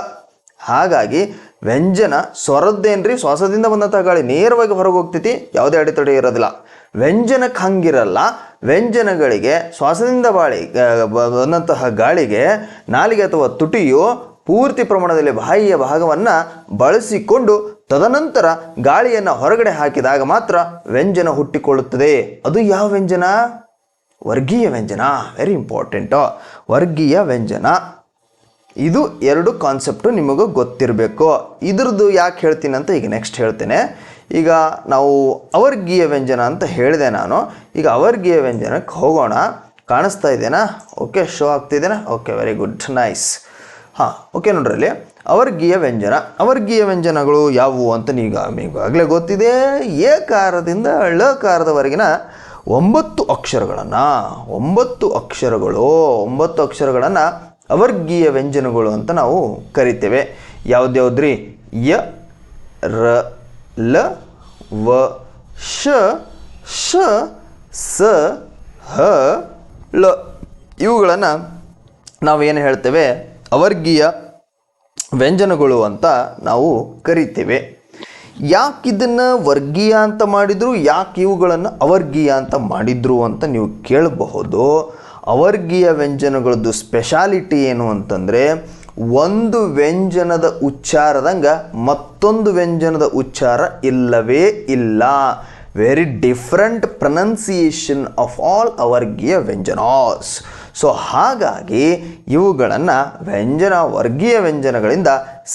ಹಾಗಾಗಿ ವ್ಯಂಜನ ಸ್ವರದ್ದೇನ್ರಿ, ಶ್ವಾಸದಿಂದ ಬಂದಂಥ ಗಾಳಿ ನೇರವಾಗಿ ಹೊರಗೆ ಹೋಗ್ತೈತಿ, ಯಾವುದೇ ಅಡೆತಡೆ ಇರೋದಿಲ್ಲ. ವ್ಯಂಜನಕ್ಕೆ ಹಂಗಿರಲ್ಲ. ವ್ಯಂಜನಗಳಿಗೆ ಶ್ವಾಸದಿಂದ ಬಂದಂತಹ ಗಾಳಿಗೆ ನಾಲಿಗೆ ಅಥವಾ ತುಟಿಯು ಪೂರ್ತಿ ಪ್ರಮಾಣದಲ್ಲಿ ಬಾಯಿಯ ಭಾಗವನ್ನು ಬಳಸಿಕೊಂಡು ತದನಂತರ ಗಾಳಿಯನ್ನು ಹೊರಗಡೆ ಹಾಕಿದಾಗ ಮಾತ್ರ ವ್ಯಂಜನ ಹುಟ್ಟಿಕೊಳ್ಳುತ್ತದೆ. ಅದು ಯಾವ ವ್ಯಂಜನ? ವರ್ಗೀಯ ವ್ಯಂಜನ. ವೆರಿ ಇಂಪಾರ್ಟೆಂಟು, ವರ್ಗೀಯ ವ್ಯಂಜನ. ಇದು 2 ಕಾನ್ಸೆಪ್ಟು ನಿಮಗೂ ಗೊತ್ತಿರಬೇಕು. ಇದ್ರದ್ದು ಯಾಕೆ ಹೇಳ್ತೀನಿ ಅಂತ ಈಗ ನೆಕ್ಸ್ಟ್ ಹೇಳ್ತೇನೆ. ಈಗ ನಾವು ಅವರ್ಗೀಯ ವ್ಯಂಜನ ಅಂತ ಹೇಳಿದೆ ನಾನು. ಈಗ ಅವರ್ಗೀಯ ವ್ಯಂಜನಕ್ಕೆ ಹೋಗೋಣ. ಕಾಣಿಸ್ತಾ ಇದೆನಾ? ಓಕೆ, ಶೋ ಆಗ್ತಿದೆನಾ? Okay, very good, nice. ಹಾಂ, ಓಕೆ. ನೋಡ್ರಲ್ಲಿ, ಅವರ್ಗೀಯ ವ್ಯಂಜನಗಳು ಯಾವುವು ಅಂತ ಈಗಾಗಲೇ ಗೊತ್ತಿದೆ. ಏಕಾರದಿಂದ ಳಕಾರದವರೆಗಿನ 9 ಅಕ್ಷರಗಳನ್ನು ಅವರ್ಗೀಯ ವ್ಯಂಜನಗಳು ಅಂತ ನಾವು ಕರಿತೇವೆ. ಯಾವುದ್ಯಾವುದ್ರಿ? ಯ, ರ, ಲ, ವ, ಶ, ಶ, ಸ, ಹ, ಳ. ಇವುಗಳನ್ನು ನಾವೇನು ಹೇಳ್ತೇವೆ? ಅವರ್ಗೀಯ ವ್ಯಂಜನಗಳು ಅಂತ ನಾವು ಕರಿತೇವೆ. ಯಾಕೆ ಇದನ್ನು ವರ್ಗೀಯ ಅಂತ ಮಾಡಿದರು, ಯಾಕೆ ಇವುಗಳನ್ನು ಅವರ್ಗೀಯ ಅಂತ ಮಾಡಿದರು ಅಂತ ನೀವು ಕೇಳಬಹುದು. ಅವರ್ಗೀಯ ವ್ಯಂಜನಗಳದ್ದು ಸ್ಪೆಷಾಲಿಟಿ ಏನು ಅಂತಂದರೆ, ಒಂದು ವ್ಯಂಜನದ ಉಚ್ಚಾರದಂಗೆ ಮತ್ತೊಂದು ವ್ಯಂಜನದ ಉಚ್ಚಾರ ಇಲ್ಲವೇ ಇಲ್ಲ. Very different pronunciation of all ಅವರ್ಗೀಯ ವ್ಯಂಜನಾಸ್. ಸೊ ಹಾಗಾಗಿ ಇವುಗಳನ್ನು ವರ್ಗೀಯ ವ್ಯಂಜನಗಳಿಂದ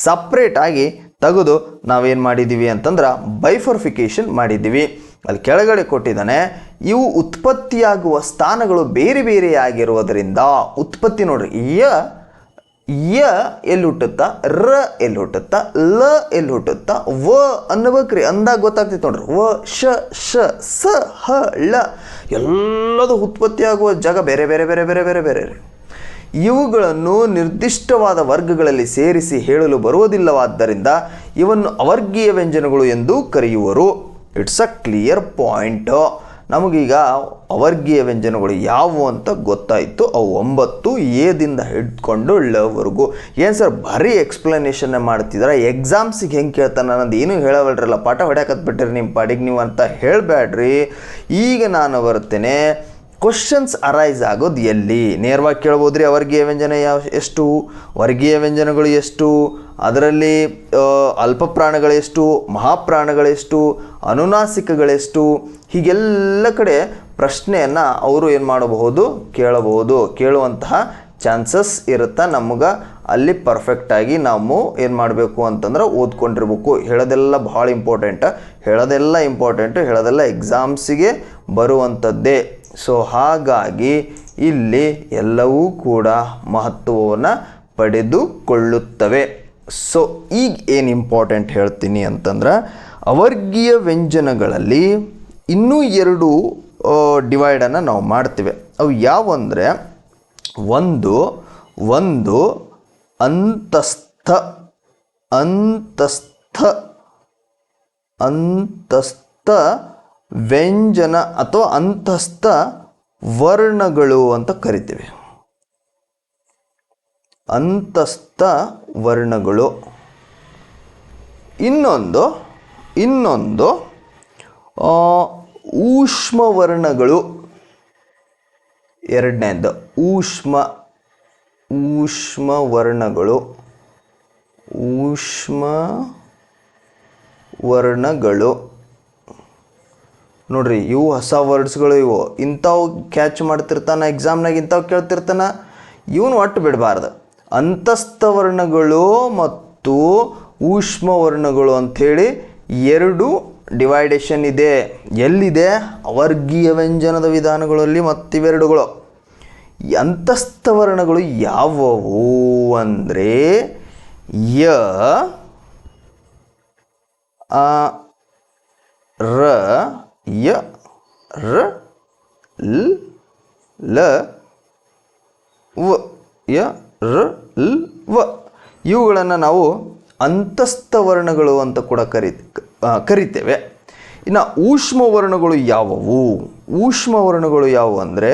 ಸಪ್ರೇಟಾಗಿ ತೆಗೆದು ನಾವೇನು ಮಾಡಿದ್ದೀವಿ ಅಂತಂದ್ರೆ ಬೈಫರ್ಫಿಕೇಷನ್ ಮಾಡಿದ್ದೀವಿ. ಅಲ್ಲಿ ಕೆಳಗಡೆ ಕೊಟ್ಟಿದ್ದಾನೆ, ಇವು ಉತ್ಪತ್ತಿಯಾಗುವ ಸ್ಥಾನಗಳು ಬೇರೆ ಬೇರೆಯಾಗಿರುವುದರಿಂದ ಉತ್ಪತ್ತಿ ನೋಡ್ರಿ, ಯ ಎಲ್ಲಿ ಹುಟ್ಟುತ್ತಾ, ರ ಎಲ್ಲಿ ಹುಟ್ಟುತ್ತಾ, ಲ ಎಲ್ಲಿ ಹುಟ್ಟುತ್ತಾ, ವ ಅನ್ನಬೇಕ್ರಿ. ಅಂದಾಗ ಗೊತ್ತಾಗ್ತೈತೆ ನೋಡ್ರಿ. ವ ಶ ಶ ಸ ಹ ಳ ಎಲ್ಲದು ಉತ್ಪತ್ತಿ ಆಗುವ ಜಾಗ ಬೇರೆ ಬೇರೆ ಬೇರೆ ಬೇರೆ ಬೇರೆ ಬೇರೆ ರೀ. ಇವುಗಳನ್ನು ನಿರ್ದಿಷ್ಟವಾದ ವರ್ಗಗಳಲ್ಲಿ ಸೇರಿಸಿ ಹೇಳಲು ಬರುವುದಿಲ್ಲವಾದ್ದರಿಂದ ಇವನ್ನು ಅವರ್ಗೀಯ ವ್ಯಂಜನಗಳು ಎಂದು ಕರೆಯುವರು. It's a clear point. ನಮಗೀಗ ಅವರ್ಗೀಯ ವ್ಯಂಜನಗಳು ಯಾವುವು ಅಂತ ಗೊತ್ತಾಯಿತು. ಅವು 9 ಎದಿಂದ ಹಿಡ್ಕೊಂಡು ಳವರೆಗೂ. ಏನು ಸರ್ ಭಾರಿ ಎಕ್ಸ್ಪ್ಲನೇಷನ್ನೇ ಮಾಡ್ತಿದ್ದಾರೆ, ಎಕ್ಸಾಮ್ಸಿಗೆ ಹೆಂಗೆ ಕೇಳ್ತಾನೆ ಅನ್ನೋದು ಏನೂ ಹೇಳವಲ್ರಲ್ಲ, ಪಾಠ ಹೊಡ್ಯಾಕತ್ಬಿಟ್ರಿ ನಿಮ್ಮ ಪಾಡಿಗೆ ನೀವು ಅಂತ ಹೇಳಬೇಡ್ರಿ. ಈಗ ನಾನು ಬರ್ತೇನೆ, ಕ್ವಶನ್ಸ್ ಅರೈಸ್ ಆಗೋದು ಎಲ್ಲಿ? ನೇರವಾಗಿ ಕೇಳ್ಬೋದು ರೀ. ಅವರ್ಗೀಯ ವ್ಯಂಜನ ಎಷ್ಟು, ವರ್ಗೀಯ ವ್ಯಂಜನಗಳು ಎಷ್ಟು, ಅದರಲ್ಲಿ ಅಲ್ಪ ಪ್ರಾಣಗಳೆಷ್ಟು, ಮಹಾಪ್ರಾಣಗಳೆಷ್ಟು, ಅನುನಾಸಿಕಗಳೆಷ್ಟು, ಹೀಗೆಲ್ಲ ಕಡೆ ಪ್ರಶ್ನೆಯನ್ನು ಅವರು ಏನು ಮಾಡಬಹುದು, ಕೇಳಬಹುದು. ಕೇಳುವಂತಹ ಚಾನ್ಸಸ್ ಇರುತ್ತೆ. ನಮ್ಗೆ ಅಲ್ಲಿ ಪರ್ಫೆಕ್ಟಾಗಿ ನಾವು ಏನು ಮಾಡಬೇಕು ಅಂತಂದ್ರೆ ಓದ್ಕೊಂಡಿರ್ಬೇಕು. ಹೇಳೋದೆಲ್ಲ ಭಾಳ ಇಂಪಾರ್ಟೆಂಟ್, ಹೇಳೋದೆಲ್ಲ ಎಕ್ಸಾಮ್ಸಿಗೆ ಬರುವಂಥದ್ದೇ. ಸೊ ಹಾಗಾಗಿ ಇಲ್ಲಿ ಎಲ್ಲವೂ ಕೂಡ ಮಹತ್ವವನ್ನು ಪಡೆದುಕೊಳ್ಳುತ್ತವೆ. ಸೊ ಈಗ ಏನು ಇಂಪಾರ್ಟೆಂಟ್ ಹೇಳ್ತೀನಿ ಅಂತಂದ್ರೆ, ಅವರ್ಗೀಯ ವ್ಯಂಜನಗಳಲ್ಲಿ ಇನ್ನೂ 2 ಡಿವೈಡನ್ನು ನಾವು ಮಾಡ್ತೀವಿ. ಅವು ಯಾವಂದರೆ, ಒಂದು ಅಂತಸ್ಥ ವ್ಯಂಜನ ಅಥವಾ ಅಂತಸ್ಥ ವರ್ಣಗಳು ಅಂತ ಕರಿತೀವಿ. ಅಂತಸ್ಥ ವರ್ಣಗಳು. ಇನ್ನೊಂದು ಊಷ್ಮ ವರ್ಣಗಳು. ಎರಡನೇದು ಊಷ್ಮ ವರ್ಣಗಳು ನೋಡ್ರಿ. ಇವು ಹೊಸ ವರ್ಡ್ಸ್ಗಳು. ಇವು ಇಂಥವು ಕ್ಯಾಚ್ ಮಾಡ್ತಿರ್ತಾನೆ ಎಕ್ಸಾಮ್ನಾಗ, ಇಂಥವು ಕೇಳ್ತಿರ್ತಾನೆ. ಇವನು ಒಟ್ಟು ಬಿಡಬಾರ್ದು. ಅಂತಸ್ಥ ವರ್ಣಗಳು ಮತ್ತು ಊಷ್ಮ ವರ್ಣಗಳು ಅಂಥೇಳಿ 2 ಡಿವೈಡೇಷನ್ ಇದೆ. ಎಲ್ಲಿದೆ? ಅವರ್ಗೀಯ ವ್ಯಂಜನದ ವಿಧಾನಗಳಲ್ಲಿ ಮತ್ತಿವೆರಡುಗಳು. ಅಂತಸ್ಥ ವರ್ಣಗಳು ಯಾವುವು ಅಂದರೆ ಯ, ರ, ಯ, ರ, ಲ, ವ, ಯ, ರ, ಲ್, ವ. ಇವುಗಳನ್ನು ನಾವು ಅಂತಸ್ಥ ವರ್ಣಗಳು ಅಂತ ಕೂಡ ಕರಿತೇವೆ. ಇನ್ನು ಊಷ್ಮ ವರ್ಣಗಳು ಯಾವುವು? ಊಷ್ಮ ವರ್ಣಗಳು ಯಾವುವು ಅಂದರೆ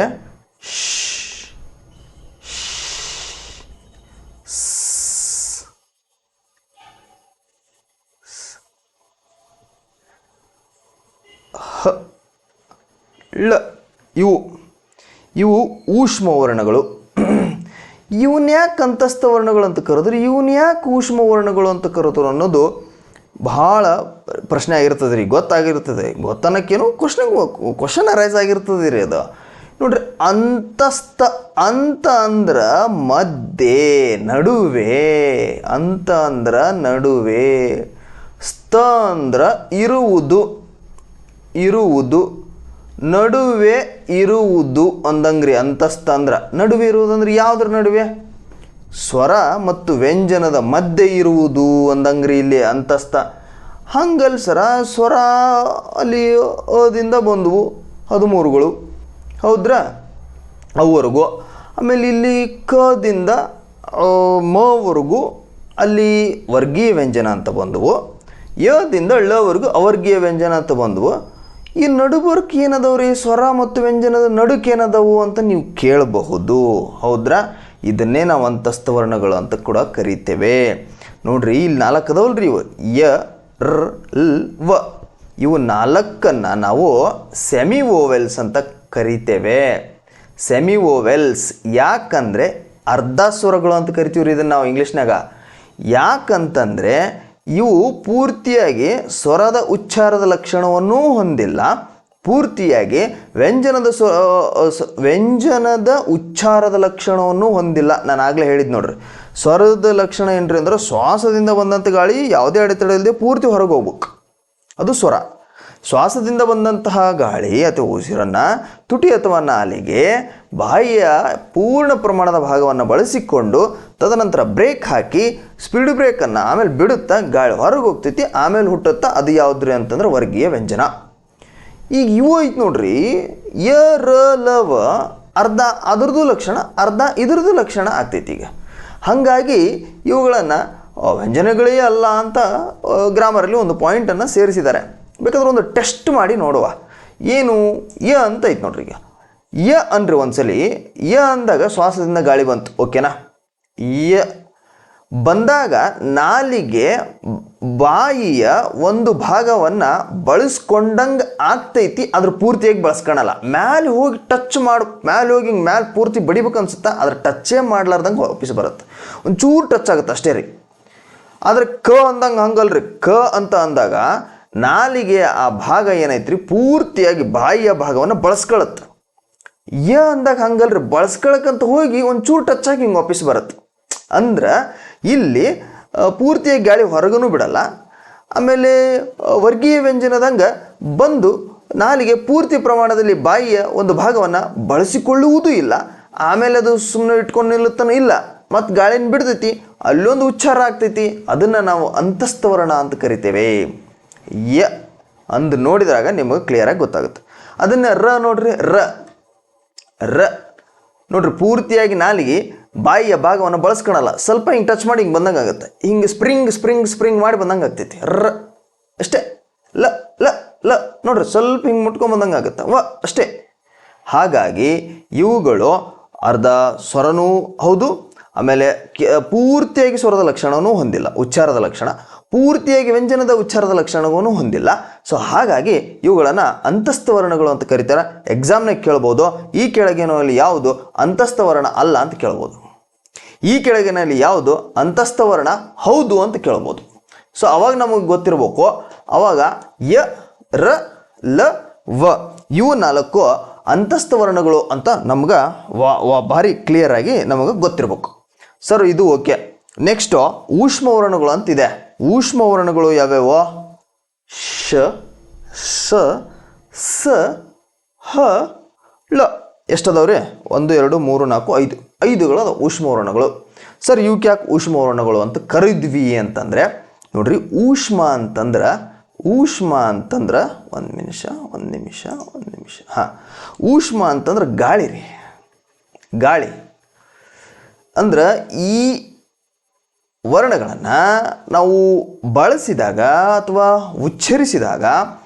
ಹ, ಳ. ಇವು ಊಷ್ಮ ವರ್ಣಗಳು. ಇವನ್ ಯಾಕೆ ಅಂತಸ್ಥ ವರ್ಣಗಳು ಅಂತ ಕರೆದ್ರು, ಇವನ್ ಯಾಕೆ ಊಷ್ಮ ವರ್ಣಗಳು ಅಂತ ಕರೆದ್ರು ಅನ್ನೋದು ಭಾಳ ಪ್ರಶ್ನೆ ಆಗಿರ್ತದೆ ರೀ. ಗೊತ್ತನ್ನಕ್ಕೇನು ಕ್ವಶನ್ ಅರೈಸ್ ಆಗಿರ್ತದೆ ರೀ. ಅದು ನೋಡ್ರಿ, ಅಂತಸ್ಥ ಅಂತ ಅಂದ್ರೆ ಮಧ್ಯೆ, ನಡುವೆ. ಅಂತ ಅಂದ್ರೆ ನಡುವೆ. ಸ್ಥ ಅಂದ್ರೆ ಇರುವುದು, ನಡುವೆ ಇರುವುದು ಅಂದಂಗ್ರಿ. ಅಂತಸ್ಥ ಅಂದ್ರೆ ನಡುವೆ ಇರುವುದಂದ್ರೆ ಯಾವುದ್ರ ನಡುವೆ? ಸ್ವರ ಮತ್ತು ವ್ಯಂಜನದ ಮಧ್ಯೆ ಇರುವುದು ಅಂದಂಗ್ರಿ ಇಲ್ಲಿ ಅಂತಸ್ಥ. ಹಂಗಲ್ ಸರ, ಸ್ವರ ಅಲ್ಲಿ ಅದಿಂದ ಬಂದವು 13ಗಳು, ಹೌದ್ರಾ? ಅವರೆಗೂ. ಆಮೇಲೆ ಇಲ್ಲಿ ಕದಿಂದ ಮವರೆಗೂ ಅಲ್ಲಿ ವರ್ಗೀಯ ವ್ಯಂಜನ ಅಂತ ಬಂದವು. ಯದಿಂದ ಳವರೆಗೂ ಅವರ್ಗೀಯ ವ್ಯಂಜನ ಅಂತ ಬಂದವು. ಈ ನಡುಬರ್ಕ್ ಏನದವ್ರಿ? ಸ್ವರ ಮತ್ತು ವ್ಯಂಜನದ ನಡುಕ್ಕೆ ಏನದವು ಅಂತ ನೀವು ಕೇಳಬಹುದು, ಹೌದ್ರಾ? ಇದನ್ನೇ ನಾವು ಅಂತಸ್ಥ ವರ್ಣಗಳು ಅಂತ ಕೂಡ ಕರಿತೇವೆ. ನೋಡ್ರಿ, ಇಲ್ಲಿ 4 ಅದಾವಲ್ರಿ ಇವು. ಯ, ರ್, ಲ್, ವ. ಇವು 4ನ್ನು ನಾವು ಸೆಮಿ ವೋವೆಲ್ಸ್ ಅಂತ ಕರಿತೇವೆ. ಸೆಮಿ ವೋವೆಲ್ಸ್ ಯಾಕಂದರೆ ಅರ್ಧ ಸ್ವರಗಳು ಅಂತ ಕರಿತೀವ್ರಿ ಇದನ್ನು ನಾವು ಇಂಗ್ಲೀಷ್ನಾಗ. ಯಾಕಂತಂದರೆ ಇವು ಪೂರ್ತಿಯಾಗಿ ಸ್ವರದ ಉಚ್ಚಾರದ ಲಕ್ಷಣವನ್ನೂ ಹೊಂದಿಲ್ಲ, ಪೂರ್ತಿಯಾಗಿ ವ್ಯಂಜನದ ಉಚ್ಚಾರದ ಲಕ್ಷಣವನ್ನು ಹೊಂದಿಲ್ಲ. ನಾನು ಆಗಲೇ ಹೇಳಿದ್ದು ನೋಡ್ರಿ, ಸ್ವರದ ಲಕ್ಷಣ ಏನ್ರಿ ಅಂದ್ರೆ ಶ್ವಾಸದಿಂದ ಬಂದಂಥ ಗಾಳಿ ಯಾವುದೇ ಅಡೆತಡೆ ಇಲ್ಲದೆ ಪೂರ್ತಿ ಹೊರಗೆ ಹೋಗ್ಬೇಕು, ಅದು ಸ್ವರ. ಶ್ವಾಸದಿಂದ ಬಂದಂತಹ ಗಾಳಿ ಅಥವಾ ಉಸಿರನ್ನು ತುಟಿ ಅಥವಾ ನಾಲಿಗೆ ಬಾಯಿಯ ಪೂರ್ಣ ಪ್ರಮಾಣದ ಭಾಗವನ್ನು ಬಳಸಿಕೊಂಡು ತದನಂತರ ಬ್ರೇಕ್ ಹಾಕಿ ಸ್ಪೀಡ್ ಬ್ರೇಕನ್ನು ಆಮೇಲೆ ಬಿಡುತ್ತಾ ಗಾಳಿ ಹೊರಗೆ ಹೋಗ್ತೈತಿ, ಆಮೇಲೆ ಹುಟ್ಟುತ್ತಾ. ಅದು ಯಾವುದ್ರಿ ಅಂತಂದ್ರೆ ವರ್ಗೀಯ ವ್ಯಂಜನ. ಈಗ ಇವು ಐತೆ ನೋಡ್ರಿ, ಯ ರ ಲವ ಅರ್ಧ ಅದ್ರದ್ದು ಲಕ್ಷಣ, ಅರ್ಧ ಇದ್ರದ್ದು ಲಕ್ಷಣ ಆಗ್ತೈತಿ. ಈಗ ಹಾಗಾಗಿ ಇವುಗಳನ್ನು ವ್ಯಂಜನಗಳೇ ಅಲ್ಲ ಅಂತ ಗ್ರಾಮರಲ್ಲಿ ಒಂದು ಪಾಯಿಂಟನ್ನು ಸೇರಿಸಿದ್ದಾರೆ. ಬೇಕಾದ್ರೆ ಒಂದು ಟೆಸ್ಟ್ ಮಾಡಿ ನೋಡುವ. ಏನು ಯ ಅಂತ ಐತೆ ನೋಡ್ರಿ. ಈಗ ಯ ಅನ್ರಿ ಒಂದ್ಸಲಿ ಯ ಅಂದಾಗ ಶ್ವಾಸದಿಂದ ಗಾಳಿ ಬಂತು, ಓಕೆನಾ. ಯ ಬಂದಾಗ ನಾಲಿಗೆ ಬಾಯಿಯ ಒಂದು ಭಾಗವನ್ನು ಬಳಸ್ಕೊಂಡಂಗೆ ಆಗ್ತೈತಿ, ಅದ್ರ ಪೂರ್ತಿಯಾಗಿ ಬಳಸ್ಕೊಳಲ್ಲ. ಮ್ಯಾಲೆ ಹೋಗಿ ಟಚ್ ಮ್ಯಾಲೆ ಹೋಗಿ ಮ್ಯಾಲೆ ಪೂರ್ತಿ ಬಡಿಬೇಕು ಅನ್ಸುತ್ತಾ, ಅದ್ರ ಟಚ್ಚೇ ಮಾಡ್ಲಾರ್ದಂಗೆ ವಾಪಸ್ ಬರುತ್ತೆ. ಒಂಚೂರು ಟಚ್ ಆಗುತ್ತೆ ಅಷ್ಟೇ ರೀ. ಆದರೆ ಕ ಅಂದಂಗೆ ಹಂಗಲ್ರಿ. ಕ ಅಂತ ಅಂದಾಗ ನಾಲಿಗೆ ಆ ಭಾಗ ಏನೈತ್ರಿ ಪೂರ್ತಿಯಾಗಿ ಬಾಯಿಯ ಭಾಗವನ್ನು ಬಳಸ್ಕೊಳತ್ತೆ. ಯ ಅಂದಾಗ ಹಂಗಲ್ರಿ, ಬಳಸ್ಕೊಳಕ್ಕಂತ ಹೋಗಿ ಒಂಚೂರು ಟಚ್ ಆಗಿ ಹಿಂಗೆ ವಾಪಸ್ ಬರುತ್ತೆ. ಅಂದ್ರೆ ಇಲ್ಲಿ ಪೂರ್ತಿಯಾಗಿ ಗಾಳಿ ಹೊರಗೂ ಬಿಡಲ್ಲ, ಆಮೇಲೆ ವರ್ಗೀಯ ವ್ಯಂಜನದಂಗೆ ಬಂದು ನಾಲಿಗೆ ಪೂರ್ತಿ ಪ್ರಮಾಣದಲ್ಲಿ ಬಾಯಿಯ ಒಂದು ಭಾಗವನ್ನು ಬಳಸಿಕೊಳ್ಳುವುದೂ ಇಲ್ಲ, ಆಮೇಲೆ ಅದು ಸುಮ್ಮನೆ ಇಟ್ಕೊಂಡು ನಿಲ್ಲುತ್ತಾನೂ ಇಲ್ಲ, ಮತ್ತು ಗಾಳಿನ ಬಿಡ್ತೈತಿ, ಅಲ್ಲೊಂದು ಉಚ್ಚಾರ ಆಗ್ತೈತಿ. ಅದನ್ನು ನಾವು ಅಂತಸ್ಥವರ್ಣ ಅಂತ ಕರಿತೇವೆ. ಯ ಅಂದು ನೋಡಿದಾಗ ನಿಮಗೆ ಕ್ಲಿಯರಾಗಿ ಗೊತ್ತಾಗುತ್ತೆ. ಅದನ್ನು ರ ನೋಡ್ರಿ, ರ ರ ನೋಡ್ರಿ, ಪೂರ್ತಿಯಾಗಿ ನಾಲಿಗೆ ಬಾಯಿಯ ಭಾಗವನ್ನು ಬಳಸ್ಕೊಳಲ್ಲ, ಸ್ವಲ್ಪ ಹಿಂಗೆ ಟಚ್ ಮಾಡಿ ಹಿಂಗೆ ಬಂದಂಗೆ ಆಗುತ್ತೆ. ಹಿಂಗೆ ಸ್ಪ್ರಿಂಗ್ ಮಾಡಿ ಬಂದಂಗೆ ಆಗ್ತೈತಿ. ರ ಅಷ್ಟೇ. ಲ ಲ ಲ ನೋಡ್ರಿ, ಸ್ವಲ್ಪ ಹಿಂಗೆ ಮುಟ್ಕೊಂಡು ಬಂದಂಗೆ ಆಗುತ್ತೆ. ವ ಅಷ್ಟೇ. ಹಾಗಾಗಿ ಇವುಗಳು ಅರ್ಧ ಸ್ವರನೂ ಹೌದು, ಆಮೇಲೆ ಪೂರ್ತಿಯಾಗಿ ಸ್ವರದ ಲಕ್ಷಣವೂ ಹೊಂದಿಲ್ಲ, ಉಚ್ಚಾರದ ಲಕ್ಷಣ ಪೂರ್ತಿಯಾಗಿ ವ್ಯಂಜನದ ಉಚ್ಚಾರದ ಲಕ್ಷಣವೂ ಹೊಂದಿಲ್ಲ. ಸೊ ಹಾಗಾಗಿ ಇವುಗಳನ್ನು ಅಂತಸ್ಥವರ್ಣಗಳು ಅಂತ ಕರೀತಾರೆ. ಎಕ್ಸಾಮ್ನಾಗ ಕೇಳ್ಬೋದು, ಈ ಕೆಳಗಿನಲ್ಲಿ ಯಾವುದು ಅಂತಸ್ಥವರ್ಣ ಅಲ್ಲ ಅಂತ ಕೇಳ್ಬೋದು, ಈ ಕೆಳಗಿನಲ್ಲಿ ಯಾವುದು ಅಂತಸ್ಥವರ್ಣ ಹೌದು ಅಂತ ಕೇಳ್ಬೋದು. ಸೊ ಅವಾಗ ನಮಗೆ ಗೊತ್ತಿರಬೇಕು, ಅವಾಗ ಯ ರ ಲ ವ ಇವು 4 ಅಂತಸ್ಥವರ್ಣಗಳು ಅಂತ ನಮ್ಗೆ ಭಾರಿ ಕ್ಲಿಯರಾಗಿ ನಮಗೆ ಗೊತ್ತಿರಬೇಕು. ಸರ್ ಇದು ಓಕೆ. ನೆಕ್ಸ್ಟು ಊಷ್ಮವರ್ಣಗಳು ಅಂತಿದೆ. ಊಷ್ಮವರ್ಣಗಳು ಯಾವ್ಯಾವ? ಶ ಸ ಸ ಹ ಳ. ಎಷ್ಟದಾವ್ರಿ? 1 2 3 4 5ಗಳು ಅದ ಊಷ್ಮವರ್ಣಗಳು. ಸರ್ ಇವಕ್ಕೆ ಯಾಕೆ ಊಷ್ಮವರ್ಣಗಳು ಅಂತ ಕರಿದ್ವಿ ಅಂತಂದರೆ ನೋಡ್ರಿ, ಊಷ್ಮ ಅಂತಂದ್ರೆ ಒಂದು ನಿಮಿಷ ಹಾಂ, ಊಷ್ಮ ಅಂತಂದ್ರೆ ಗಾಳಿ ರೀ. ಗಾಳಿ ಅಂದ್ರೆ ಈ ವರ್ಣಗಳನ್ನು ನಾವು ಬಳಸಿದಾಗ ಅಥವಾ ಉಚ್ಚರಿಸಿದಾಗ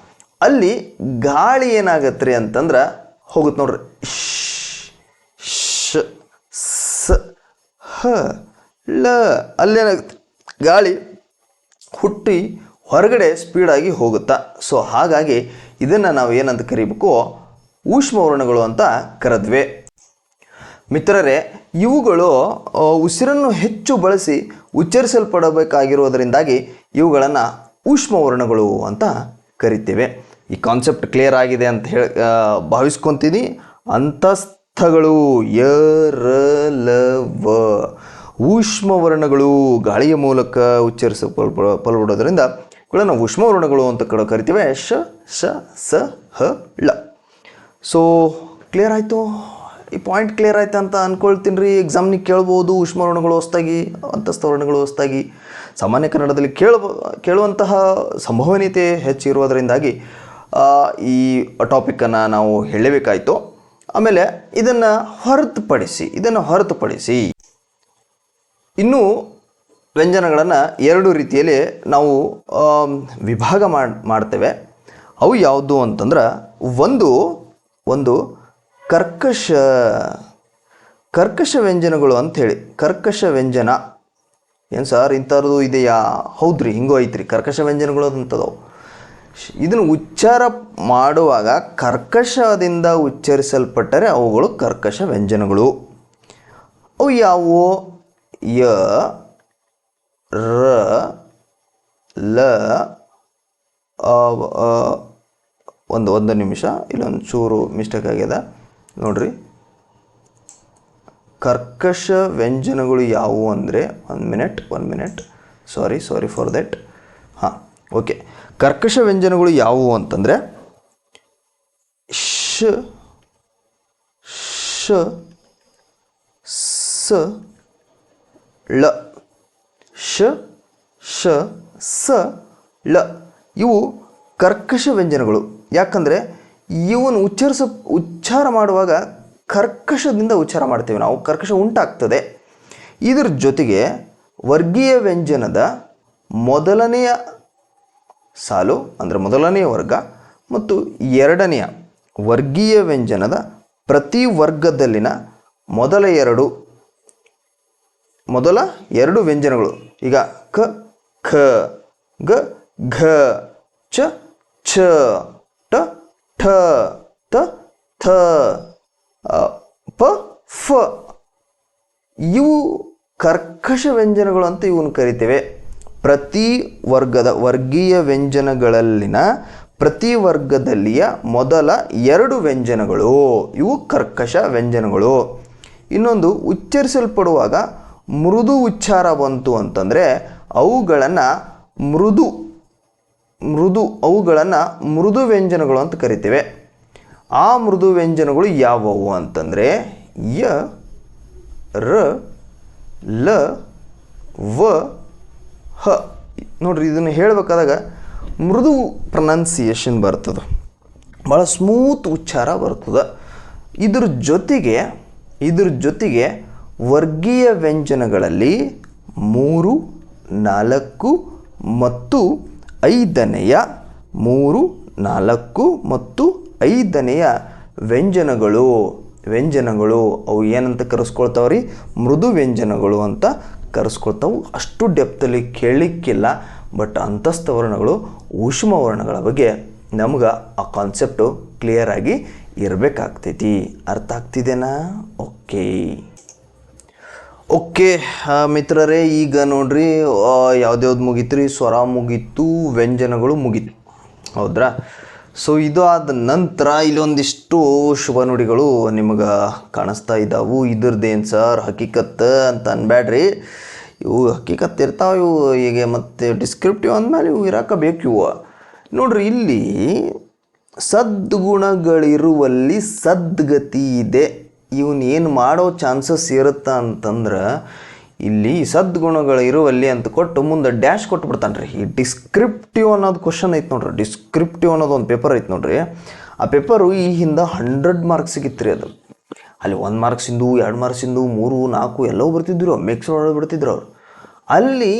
ಅಲ್ಲಿ ಗಾಳಿ ಏನಾಗತ್ತೆ ರೀ ಅಂತಂದ್ರೆ ಹೋಗುತ್ತೆ ನೋಡ್ರಿ. ಶ ಸ ಹ ಳ ಅಲ್ಲೇನಾಗುತ್ತೆ, ಗಾಳಿ ಹುಟ್ಟಿ ಹೊರಗಡೆ ಸ್ಪೀಡಾಗಿ ಹೋಗುತ್ತಾ. ಸೊ ಹಾಗಾಗಿ ಇದನ್ನು ನಾವು ಏನಂತ ಕರಿಬೇಕು? ಊಷ್ಮವರ್ಣಗಳು ಅಂತ ಕರೆದ್ವಿ. ಮಿತ್ರರೇ, ಇವುಗಳು ಉಸಿರನ್ನು ಹೆಚ್ಚು ಬಳಸಿ ಉಚ್ಚರಿಸಲ್ಪಡಬೇಕಾಗಿರುವುದರಿಂದಾಗಿ ಇವುಗಳನ್ನು ಊಷ್ಮವರ್ಣಗಳು ಅಂತ ಕರಿತೇವೆ. ಈ ಕಾನ್ಸೆಪ್ಟ್ ಕ್ಲಿಯರ್ ಆಗಿದೆ ಅಂತ ಹೇಳಿ ಭಾವಿಸ್ಕೊತೀನಿ. ಅಂತಸ್ಥಗಳು ಯ ರ ಲ ವ ಊಷ್ಮವರ್ಣಗಳು ಗಾಳಿಯ ಮೂಲಕ ಉಚ್ಚರಿಸಲ್ಪಡುವುದರಿಂದ ಇವುಗಳನ್ನು ಊಷ್ಮವರ್ಣಗಳು ಅಂತ ಕರಿತೇವೆ. ಶ ಶ ಸ ಹ ಳ. ಸೊ ಕ್ಲಿಯರ್ ಆಯಿತು, ಈ ಪಾಯಿಂಟ್ ಕ್ಲಿಯರ್ ಆಯ್ತು ಅಂತ ಅಂದ್ಕೊಳ್ತೀನಿ ರೀ. ಎಕ್ಸಾಮ್ನಿಗೆ ಕೇಳ್ಬೋದು ಊಷ್ಮವರ್ಣಗಳು ಹೊಸದಾಗಿ, ಅಂತಸ್ಥವರ್ಣಗಳು ಹೊಸದಾಗಿ. ಸಾಮಾನ್ಯ ಕನ್ನಡದಲ್ಲಿ ಕೇಳುವಂತಹ ಸಂಭವನೀಯತೆ ಹೆಚ್ಚಿರುವುದರಿಂದಾಗಿ ಈ ಟಾಪಿಕನ್ನು ನಾವು ಹೇಳಬೇಕಾಯಿತು. ಆಮೇಲೆ ಇದನ್ನು ಹೊರತುಪಡಿಸಿ ಇನ್ನೂ ವ್ಯಂಜನಗಳನ್ನು 2 ರೀತಿಯಲ್ಲಿ ನಾವು ವಿಭಾಗ ಮಾಡ್ತೇವೆ. ಅವು ಯಾವುದು ಅಂತಂದ್ರೆ, ಒಂದು ಕರ್ಕಶ ವ್ಯಂಜನಗಳು ಅಂಥೇಳಿ. ಕರ್ಕಶ ವ್ಯಂಜನ ಏನು ಸರ್ ಇಂಥದ್ದು ಇದೆಯಾ? ಹೌದ್ರಿ, ಹಿಂಗೂ ಐತ್ರಿ ಕರ್ಕಶ ವ್ಯಂಜನಗಳು ಅಂತದವು. ಇದನ್ನು ಉಚ್ಚಾರ ಮಾಡುವಾಗ ಕರ್ಕಶದಿಂದ ಉಚ್ಚರಿಸಲ್ಪಟ್ಟರೆ ಅವುಗಳು ಕರ್ಕಶ ವ್ಯಂಜನಗಳು. ಅವು ಯಾವುವು? ಯ ರ ಲ ಒಂದು ನಿಮಿಷ, ಇಲ್ಲೊಂದು ಚೂರು ಮಿಸ್ಟೇಕ್ ಆಗ್ಯದ ನೋಡ್ರಿ. ಕರ್ಕಶ ವ್ಯಂಜನಗಳು ಯಾವುವು ಅಂದರೆ, one minute sorry for that. ಹಾಂ, ಓಕೆ. ಕರ್ಕಶ ವ್ಯಂಜನಗಳು ಯಾವುವು ಅಂತಂದರೆ ಶ ಶ ಸ ಳ, ಶ, ಶ, ಸ, ಳ ಇವು ಕರ್ಕಶ ವ್ಯಂಜನಗಳು. ಯಾಕಂದರೆ ಇವನು ಉಚ್ಚಾರ ಮಾಡುವಾಗ ಕರ್ಕಶದಿಂದ ಉಚ್ಚಾರ ಮಾಡ್ತೇವೆ ನಾವು, ಕರ್ಕಶ ಉಂಟಾಗ್ತದೆ. ಇದರ ಜೊತೆಗೆ ವರ್ಗೀಯ ವ್ಯಂಜನದ ಮೊದಲನೆಯ ಸಾಲು ಅಂದರೆ ಮೊದಲನೆಯ ವರ್ಗ ಮತ್ತು ಎರಡನೆಯ ವರ್ಗೀಯ ವ್ಯಂಜನದ ಪ್ರತಿ ವರ್ಗದಲ್ಲಿನ ಮೊದಲ ಎರಡು ವ್ಯಂಜನಗಳು. ಈಗ ಕ, ಖ, ಗ, ಘ, ಚ, ಛ, ಟ, ಠ, ತ, ಥ, ಪ, ಫ ಇವು ಕರ್ಕಶ ವ್ಯಂಜನಗಳು ಅಂತ ಇವನು ಕರಿತೇವೆ. ಪ್ರತಿ ವರ್ಗದ ವರ್ಗೀಯ ವ್ಯಂಜನಗಳಲ್ಲಿನ ಪ್ರತಿ ವರ್ಗದಲ್ಲಿಯ ಮೊದಲ ಎರಡು ವ್ಯಂಜನಗಳು ಇವು ಕರ್ಕಶ ವ್ಯಂಜನಗಳು. ಇನ್ನೊಂದು ಉಚ್ಚರಿಸಲ್ಪಡುವಾಗ ಮೃದು ಉಚ್ಚಾರ ಬಂತು ಅಂತಂದರೆ ಅವುಗಳನ್ನು ಮೃದು ವ್ಯಂಜನಗಳು ಅಂತ ಕರಿತೇವೆ. ಆ ಮೃದು ವ್ಯಂಜನಗಳು ಯಾವುವು ಅಂತಂದರೆ ಯ, ರ, ಲ, ವ, ಹ. ನೋಡ್ರಿ, ಇದನ್ನು ಹೇಳಬೇಕಾದಾಗ ಮೃದು ಪ್ರೊನೌನ್ಸಿಯೇಷನ್ ಬರ್ತದೆ, ಭಾಳ ಸ್ಮೂತ್ ಉಚ್ಚಾರ ಬರ್ತದೆ. ಇದ್ರ ಜೊತೆಗೆ ವರ್ಗೀಯ ವ್ಯಂಜನಗಳಲ್ಲಿ 3, 4 ಮತ್ತು 5ನೇಯ ವ್ಯಂಜನಗಳು ಅವು ಏನಂತ ಕರೆಸ್ಕೊಳ್ತಾವ್ರಿ? ಮೃದು ವ್ಯಂಜನಗಳು ಅಂತ ಕರೆಸ್ಕೊಳ್ತಾವು. ಅಷ್ಟು ಡೆಪ್ತಲ್ಲಿ ಕೇಳಲಿಕ್ಕಿಲ್ಲ, ಬಟ್ ಅಂತಸ್ಥ ವರ್ಣಗಳು, ಊಷ್ಮ ವರ್ಣಗಳ ಬಗ್ಗೆ ನಮ್ಗೆ ಆ ಕಾನ್ಸೆಪ್ಟು ಕ್ಲಿಯರಾಗಿ ಇರಬೇಕಾಗ್ತೈತಿ. ಅರ್ಥ ಆಗ್ತಿದೆನಾ? ಓಕೆ ಮಿತ್ರರೇ, ಈಗ ನೋಡ್ರಿ ಯಾವ್ದ್ಯಾವ್ದು ಮುಗೀತು ರೀ? ಸ್ವರ ಮುಗೀತು, ವ್ಯಂಜನಗಳು ಮುಗೀತು, ಹೌದ್ರಾ? ಸೊ ಇದು ಆದ ನಂತರ ಇಲ್ಲೊಂದಿಷ್ಟು ಶುಭ ನುಡಿಗಳು ನಿಮಗೆ ಕಾಣಿಸ್ತಾ ಇದ್ದಾವು. ಇದ್ರದ್ದೇನು ಸರ್ ಹಕೀಕತ್ ಅಂತ ಅನ್ಬೇಡ್ರಿ, ಇವು ಹಕೀಕತ್ ಇರ್ತಾವೆ. ಇವು ಹೀಗೆ ಮತ್ತು ಡಿಸ್ಕ್ರಿಪ್ಟಿವ್ ಅಂದಮೇಲೆ ಇವು ಇರೋಕೆ ಇವು ನೋಡ್ರಿ. ಇಲ್ಲಿ ಸದ್ಗುಣಗಳಿರುವಲ್ಲಿ ಸದ್ಗತಿ ಇದೆ. ಇವನು ಏನು ಮಾಡೋ ಚಾನ್ಸಸ್ ಇರುತ್ತಾ ಅಂತಂದ್ರೆ ಇಲ್ಲಿ ಸದ್ಗುಣಗಳು ಇರುವಲ್ಲಿ ಅಂತ ಕೊಟ್ಟು ಮುಂದೆ ಡ್ಯಾಶ್ ಕೊಟ್ಬಿಡ್ತಾನೆ ರೀ. ಈ ಡಿಸ್ಕ್ರಿಪ್ಟಿವ್ ಅನ್ನೋದು ಕ್ವಶನ್ ಐತೆ ನೋಡ್ರಿ. ಡಿಸ್ಕ್ರಿಪ್ಟಿವ್ ಅನ್ನೋದು ಒಂದು ಪೇಪರ್ ಐತೆ ನೋಡ್ರಿ. ಆ ಪೇಪರು ಈ ಹಿಂದೆ 100 ಮಾರ್ಕ್ಸ್ ಸಿಗಿತ್ತು ರೀ. ಅದು ಅಲ್ಲಿ 1 ಮಾರ್ಕ್ಸಿಂದು, 2 ಮಾರ್ಕ್ಸಿಂದು, 3, 4 ಎಲ್ಲವೂ ಬರ್ತಿದ್ರು, ಮಿಕ್ಸ್ ಒಳಗೆ ಬಿಡ್ತಿದ್ರು ಅವರು. ಅಲ್ಲಿ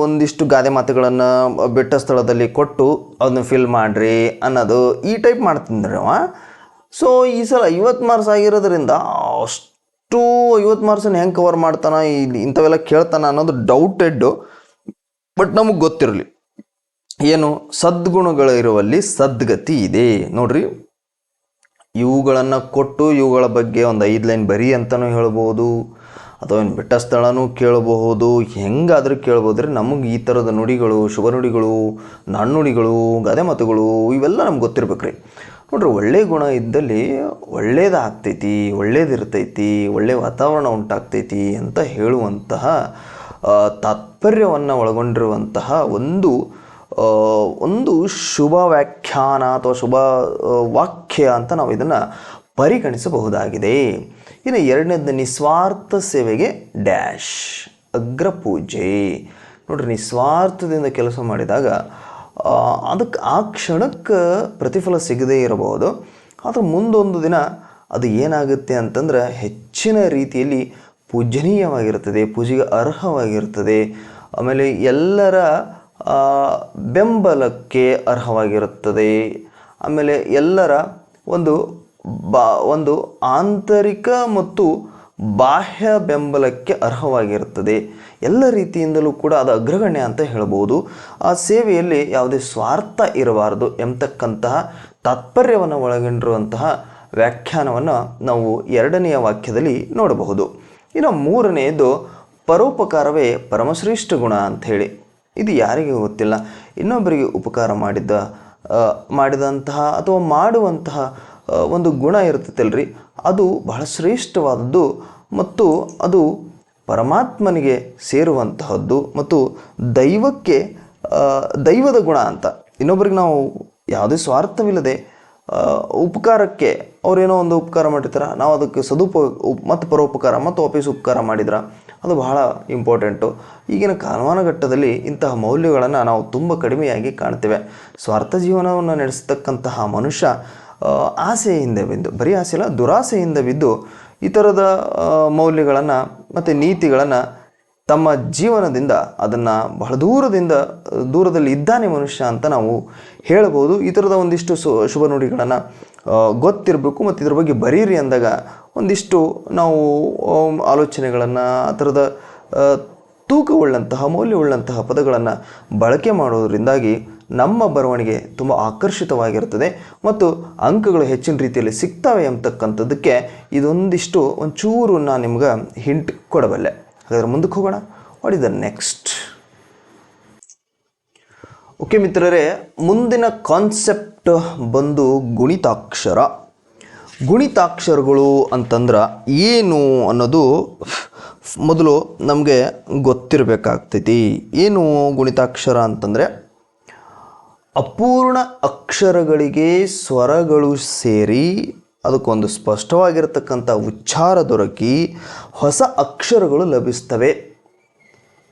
ಒಂದಿಷ್ಟು ಗಾದೆ ಮಾತುಗಳನ್ನು ಬಿಟ್ಟ ಸ್ಥಳದಲ್ಲಿ ಕೊಟ್ಟು ಅದನ್ನ ಫಿಲ್ ಮಾಡಿರಿ ಅನ್ನೋದು ಈ ಟೈಪ್ ಮಾಡ್ತಿದ್ರು ಅವ. ಸೊ ಈ ಸಲ 50 ಮಾರ್ಕ್ಸ್ ಆಗಿರೋದ್ರಿಂದ ಅಷ್ಟು 50 ಮಾರ್ಕ್ಸನ್ನು ಹೆಂಗೆ ಕವರ್ ಮಾಡ್ತಾನೆ, ಇಲ್ಲಿ ಇಂಥವೆಲ್ಲ ಕೇಳ್ತಾನೆ ಅನ್ನೋದು ಡೌಟೆಡ್ಡು. ಬಟ್ ನಮಗೆ ಗೊತ್ತಿರಲಿ ಏನು, ಸದ್ಗುಣಗಳಿರುವಲ್ಲಿ ಸದ್ಗತಿ ಇದೆ. ನೋಡ್ರಿ, ಇವುಗಳನ್ನು ಕೊಟ್ಟು ಇವುಗಳ ಬಗ್ಗೆ ಒಂದು 5 ಲೈನ್ ಬರಿ ಅಂತಲೂ ಹೇಳ್ಬೋದು, ಅಥವಾ ಏನು ಬಿಟ್ಟ ಸ್ಥಳನೂ ಕೇಳಬಹುದು, ಹೆಂಗಾದರೂ ಕೇಳ್ಬೋದು ರೀ. ನಮಗೆ ಈ ಥರದ ನುಡಿಗಳು, ಶುಭ ನುಡಿಗಳು, ನಾಣ್ಣುಡಿಗಳು, ಗಾದೆ ಮಾತುಗಳು ಇವೆಲ್ಲ ನಮ್ಗೆ ಗೊತ್ತಿರ್ಬೇಕು ರೀ. ನೋಡ್ರಿ, ಒಳ್ಳೆಯ ಗುಣ ಇದ್ದಲ್ಲಿ ಒಳ್ಳೇದಾಗ್ತೈತಿ, ಒಳ್ಳೇದಿರ್ತೈತಿ, ಒಳ್ಳೆಯ ವಾತಾವರಣ ಉಂಟಾಗ್ತೈತಿ ಅಂತ ಹೇಳುವಂತಹ ತಾತ್ಪರ್ಯವನ್ನು ಒಳಗೊಂಡಿರುವಂತಹ ಒಂದು ಶುಭ ವ್ಯಾಖ್ಯಾನ ಅಥವಾ ಶುಭ ವಾಕ್ಯ ಅಂತ ನಾವು ಇದನ್ನು ಪರಿಗಣಿಸಬಹುದಾಗಿದೆ. ಇನ್ನು ಎರಡನೇದು, ನಿಸ್ವಾರ್ಥ ಸೇವೆಗೆ ಡ್ಯಾಶ್ ಅಗ್ರ ಪೂಜೆ. ನೋಡ್ರಿ, ನಿಸ್ವಾರ್ಥದಿಂದ ಕೆಲಸ ಮಾಡಿದಾಗ ಅದಕ್ಕೆ ಆ ಕ್ಷಣಕ್ಕೆ ಪ್ರತಿಫಲ ಸಿಗದೇ ಇರಬಹುದು, ಆದರೆ ಮುಂದೊಂದು ದಿನ ಅದು ಏನಾಗುತ್ತೆ ಅಂತಂದ್ರೆ ಹೆಚ್ಚಿನ ರೀತಿಯಲ್ಲಿ ಪೂಜನೀಯವಾಗಿರ್ತದೆ, ಪೂಜೆಗೆ ಅರ್ಹವಾಗಿರ್ತದೆ. ಆಮೇಲೆ ಎಲ್ಲರ ಬೆಂಬಲಕ್ಕೆ ಅರ್ಹವಾಗಿರುತ್ತದೆ. ಆಮೇಲೆ ಎಲ್ಲರ ಒಂದು ಆಂತರಿಕ ಮತ್ತು ಬಾಹ್ಯ ಬೆಂಬಲಕ್ಕೆ ಅರ್ಹವಾಗಿರುತ್ತದೆ. ಎಲ್ಲ ರೀತಿಯಿಂದಲೂ ಕೂಡ ಅದು ಅಗ್ರಗಣ್ಯ ಅಂತ ಹೇಳ್ಬೋದು. ಆ ಸೇವೆಯಲ್ಲಿ ಯಾವುದೇ ಸ್ವಾರ್ಥ ಇರಬಾರದು ಎಂಬತಕ್ಕಂತಹ ತಾತ್ಪರ್ಯವನ್ನು ಒಳಗೊಂಡಿರುವಂತಹ ವ್ಯಾಖ್ಯಾನವನ್ನು ನಾವು ಎರಡನೆಯ ವಾಕ್ಯದಲ್ಲಿ ನೋಡಬಹುದು. ಇನ್ನು ಮೂರನೆಯದು, ಪರೋಪಕಾರವೇ ಪರಮಶ್ರೇಷ್ಠ ಗುಣ ಅಂಥೇಳಿ. ಇದು ಯಾರಿಗೆ ಗೊತ್ತಿಲ್ಲ, ಇನ್ನೊಬ್ಬರಿಗೆ ಉಪಕಾರ ಮಾಡಿದಂತಹ ಅಥವಾ ಮಾಡುವಂತಹ ಒಂದು ಗುಣ ಇರ್ತೈತಲ್ರಿ, ಅದು ಬಹಳ ಶ್ರೇಷ್ಠವಾದದ್ದು ಮತ್ತು ಅದು ಪರಮಾತ್ಮನಿಗೆ ಸೇರುವಂತಹದ್ದು ಮತ್ತು ದೈವದ ಗುಣ ಅಂತ. ಇನ್ನೊಬ್ಬರಿಗೆ ನಾವು ಯಾವುದೇ ಸ್ವಾರ್ಥವಿಲ್ಲದೆ ಉಪಕಾರಕ್ಕೆ, ಅವರೇನೋ ಒಂದು ಉಪಕಾರ ಮಾಡಿರ್ತಾರೆ, ನಾವು ಅದಕ್ಕೆ ಮತ್ತು ಪರೋಪಕಾರ ಮತ್ತು ವಾಪಸ್ ಉಪಕಾರ ಮಾಡಿದ್ರೆ ಅದು ಬಹಳ ಇಂಪಾರ್ಟೆಂಟು. ಈಗಿನ ಕಾಲಮಾನಘಟ್ಟದಲ್ಲಿ ಇಂತಹ ಮೌಲ್ಯಗಳನ್ನು ನಾವು ತುಂಬ ಕಡಿಮೆಯಾಗಿ ಕಾಣ್ತೇವೆ. ಸ್ವಾರ್ಥ ಜೀವನವನ್ನು ನಡೆಸತಕ್ಕಂತಹ ಮನುಷ್ಯ ಆಸೆಯಿಂದ ಬಿದ್ದು, ಬರೀ ಆಸೆ ಇಲ್ಲ, ದುರಾಸೆಯಿಂದ ಬಿದ್ದು ಈ ಥರದ ಮೌಲ್ಯಗಳನ್ನು ಮತ್ತು ನೀತಿಗಳನ್ನು ತಮ್ಮ ಜೀವನದಿಂದ ಅದನ್ನು ಬಹಳ ದೂರದಲ್ಲಿ ಇದ್ದಾನೆ ಮನುಷ್ಯ ಅಂತ ನಾವು ಹೇಳ್ಬೋದು. ಈ ಥರದ ಒಂದಿಷ್ಟು ಶುಭ ನುಡಿಗಳನ್ನು ಗೊತ್ತಿರಬೇಕು ಮತ್ತು ಇದ್ರ ಬಗ್ಗೆ ಬರೀರಿ ಅಂದಾಗ ಒಂದಿಷ್ಟು ನಾವು ಆಲೋಚನೆಗಳನ್ನು, ಆ ಥರದ ತೂಕವುಳ್ಳಂತಹ ಮೌಲ್ಯವುಳ್ಳಂತಹ ಪದಗಳನ್ನು ಬಳಕೆ ಮಾಡೋದರಿಂದಾಗಿ ನಮ್ಮ ಬರವಣಿಗೆ ತುಂಬ ಆಕರ್ಷಿತವಾಗಿರುತ್ತದೆ ಮತ್ತು ಅಂಕಗಳು ಹೆಚ್ಚಿನ ರೀತಿಯಲ್ಲಿ ಸಿಗ್ತವೆ ಅಂತಕ್ಕಂಥದ್ದಕ್ಕೆ ಇದೊಂದಿಷ್ಟು ಒಂಚೂರು ನಾನು ನಿಮ್ಗೆ ಹಿಂಟ್ ಕೊಡಬಲ್ಲೆ. ಹಾಗಾದರೆ ಮುಂದಕ್ಕೆ ಹೋಗೋಣ. What is the next? Okay ಮಿತ್ರರೇ, ಮುಂದಿನ ಕಾನ್ಸೆಪ್ಟ್ ಬಂದು ಗುಣಿತಾಕ್ಷರ. ಗುಣಿತಾಕ್ಷರಗಳು ಅಂತಂದ್ರೆ ಏನು ಅನ್ನೋದು ಮೊದಲು ನಮಗೆ ಗೊತ್ತಿರಬೇಕಾಗ್ತೈತಿ. ಏನು ಗುಣಿತಾಕ್ಷರ ಅಂತಂದರೆ ಅಪೂರ್ಣ ಅಕ್ಷರಗಳಿಗೆ ಸ್ವರಗಳು ಸೇರಿ ಅದಕ್ಕೊಂದು ಸ್ಪಷ್ಟವಾಗಿರತಕ್ಕಂಥ ಉಚ್ಚಾರ ದೊರಕಿ ಹೊಸ ಅಕ್ಷರಗಳು ಲಭಿಸ್ತವೆ.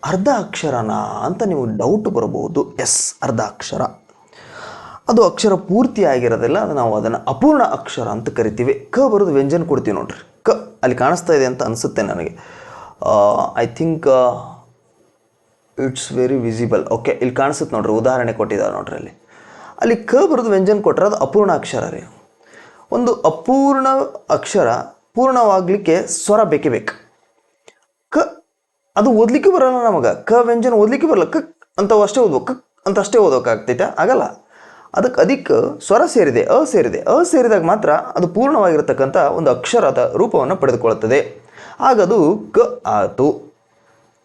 ಅರ್ಧ ಅಕ್ಷರನಾ ಅಂತ ನೀವು ಡೌಟ್ ಬರಬಹುದು. ಎಸ್, ಅರ್ಧ ಅಕ್ಷರ. ಅದು ಅಕ್ಷರ ಪೂರ್ತಿ ಆಗಿರೋದಿಲ್ಲ, ಅದು ನಾವು ಅದನ್ನು ಅಪೂರ್ಣ ಅಕ್ಷರ ಅಂತ ಕರಿತೀವಿ. ಕ ಬರೋದು ವ್ಯಂಜನ ಕೊಡ್ತೀವಿ ನೋಡ್ರಿ. ಕ ಅಲ್ಲಿ ಕಾಣಿಸ್ತಾ ಇದೆ ಅಂತ ಅನಿಸುತ್ತೆ ನನಗೆ. I think it's very visible. Okay, ಇಲ್ಲಿ ಕಾಣಿಸುತ್ತೆ ನೋಡ್ರಿ, ಉದಾಹರಣೆ ಕೊಟ್ಟಿದ್ದಾರೆ ನೋಡ್ರಿ. ಅಲ್ಲಿ ಕ ಬರೋದು ವ್ಯಂಜನ ಕೊಟ್ಟರೆ ಅದು ಅಪೂರ್ಣ ಅಕ್ಷರ ರೀ. ಒಂದು ಅಪೂರ್ಣ ಅಕ್ಷರ ಪೂರ್ಣವಾಗಲಿಕ್ಕೆ ಸ್ವರ ಬೇಕೇ ಬೇಕು. ಕ ಅದು ಓದಲಿಕ್ಕೆ ಬರೋಲ್ಲ ನಮಗೆ. ಕ ವ್ಯಂಜನ ಓದಲಿಕ್ಕೆ ಬರಲ್ಲ. ಕ ಅಂತ ಅಷ್ಟೇ ಓದ್ಬೇಕು, ಕ ಅಂತ ಅಷ್ಟೇ ಓದೋಕ್ಕಾಗ್ತೈತೆ? ಆಗಲ್ಲ. ಅದಕ್ಕೆ ಸ್ವರ ಸೇರಿದೆ, ಅ ಸೇರಿದೆ. ಅ ಸೇರಿದಾಗ ಮಾತ್ರ ಅದು ಪೂರ್ಣವಾಗಿರತಕ್ಕಂಥ ಒಂದು ಅಕ್ಷರದ ರೂಪವನ್ನು ಪಡೆದುಕೊಳ್ಳುತ್ತದೆ. ಆಗದು ಕ ಆಯಿತು.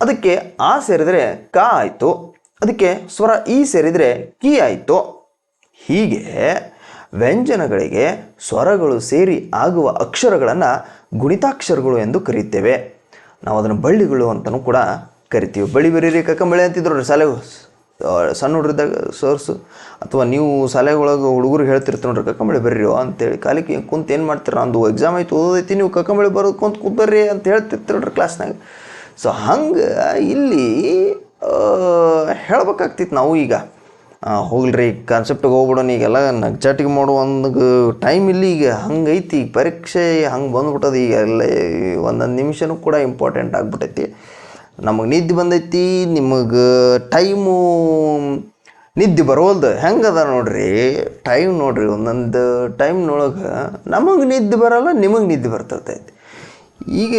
ಅದಕ್ಕೆ ಆ ಸೇರಿದರೆ ಕ ಆಯಿತು. ಅದಕ್ಕೆ ಸ್ವರ ಈ ಸೇರಿದರೆ ಕಿ ಆಯಿತು. ಹೀಗೆ ವ್ಯಂಜನಗಳಿಗೆ ಸ್ವರಗಳು ಸೇರಿ ಆಗುವ ಅಕ್ಷರಗಳನ್ನು ಗುಣಿತಾಕ್ಷರಗಳು ಎಂದು ಕರೀತೇವೆ. ನಾವು ಅದನ್ನು ಬಳ್ಳಿಗಳು ಅಂತಲೂ ಕೂಡ ಕರಿತೀವಿ. ಬಳ್ಳಿ ಬರೀರಿ ಕಕ್ಕಂಬಳಿ ಅಂತಿದ್ರು ಶಾಲೆಗೆ ಸಣ್ಣ ಹುಡುಗರಿದ್ದಾಗ ಸರ್ಸು, ಅಥವಾ ನೀವು ಶಾಲೆಗೊಳಗೆ ಹುಡುಗರು ಹೇಳ್ತಿರ್ತೀವಿ ನೋಡ್ರಿ, ಕಕ್ಕಂಬಳಿ ಬರ್ರಿ ಅಂತೇಳಿ. ಕಾಲಿಗೆ ಕುಂತು ಏನು ಮಾಡ್ತೀರ, ನಂದು ಎಕ್ಸಾಮ್ ಐತಿ, ಓದೈತಿ, ನೀವು ಕಕ್ಕಂಬಳಿ ಬರೋದು ಕೂತ್ಬರ್ರಿ ಅಂತ ಹೇಳ್ತಿರ್ತೀರಿ ನೋಡ್ರಿ ಕ್ಲಾಸ್ನಾಗ. ಸೊ ಹಂಗೆ ಇಲ್ಲಿ ಹೇಳ್ಬೇಕಾಗ್ತಿತ್ತು ನಾವು. ಈಗ ಹೋಗ್ಲ್ರಿ, ಕಾನ್ಸೆಪ್ಟಿಗೆ ಹೋಗ್ಬಿಡೋಣ, ಈಗೆಲ್ಲ ನಗ್ಚಾಟಿಗೆ ಮಾಡೋ ಒಂದು ಟೈಮ್ ಇಲ್ಲಿ. ಈಗ ಹಂಗೈತಿ, ಈಗ ಪರೀಕ್ಷೆ ಹಂಗೆ ಬಂದ್ಬಿಟ್ಟದ. ಈಗ ಎಲ್ಲ ಒಂದೊಂದು ನಿಮಿಷನೂ ಕೂಡ ಇಂಪಾರ್ಟೆಂಟ್ ಆಗಿಬಿಟ್ಟೈತಿ. ನಮಗೆ ನಿದ್ದೆ ಬಂದೈತಿ, ನಿಮಗೆ ಟೈಮು ನಿದ್ದೆ ಬರೋಲ್ದು. ಹೆಂಗದ ನೋಡ್ರಿ ಟೈಮ್, ನೋಡ್ರಿ ಒಂದೊಂದು ಟೈಮ್ನೊಳಗೆ ನಮಗೆ ನಿದ್ದೆ ಬರೋಲ್ಲ, ನಿಮಗೆ ನಿದ್ದೆ ಬರ್ತೈತಿ. ಈಗ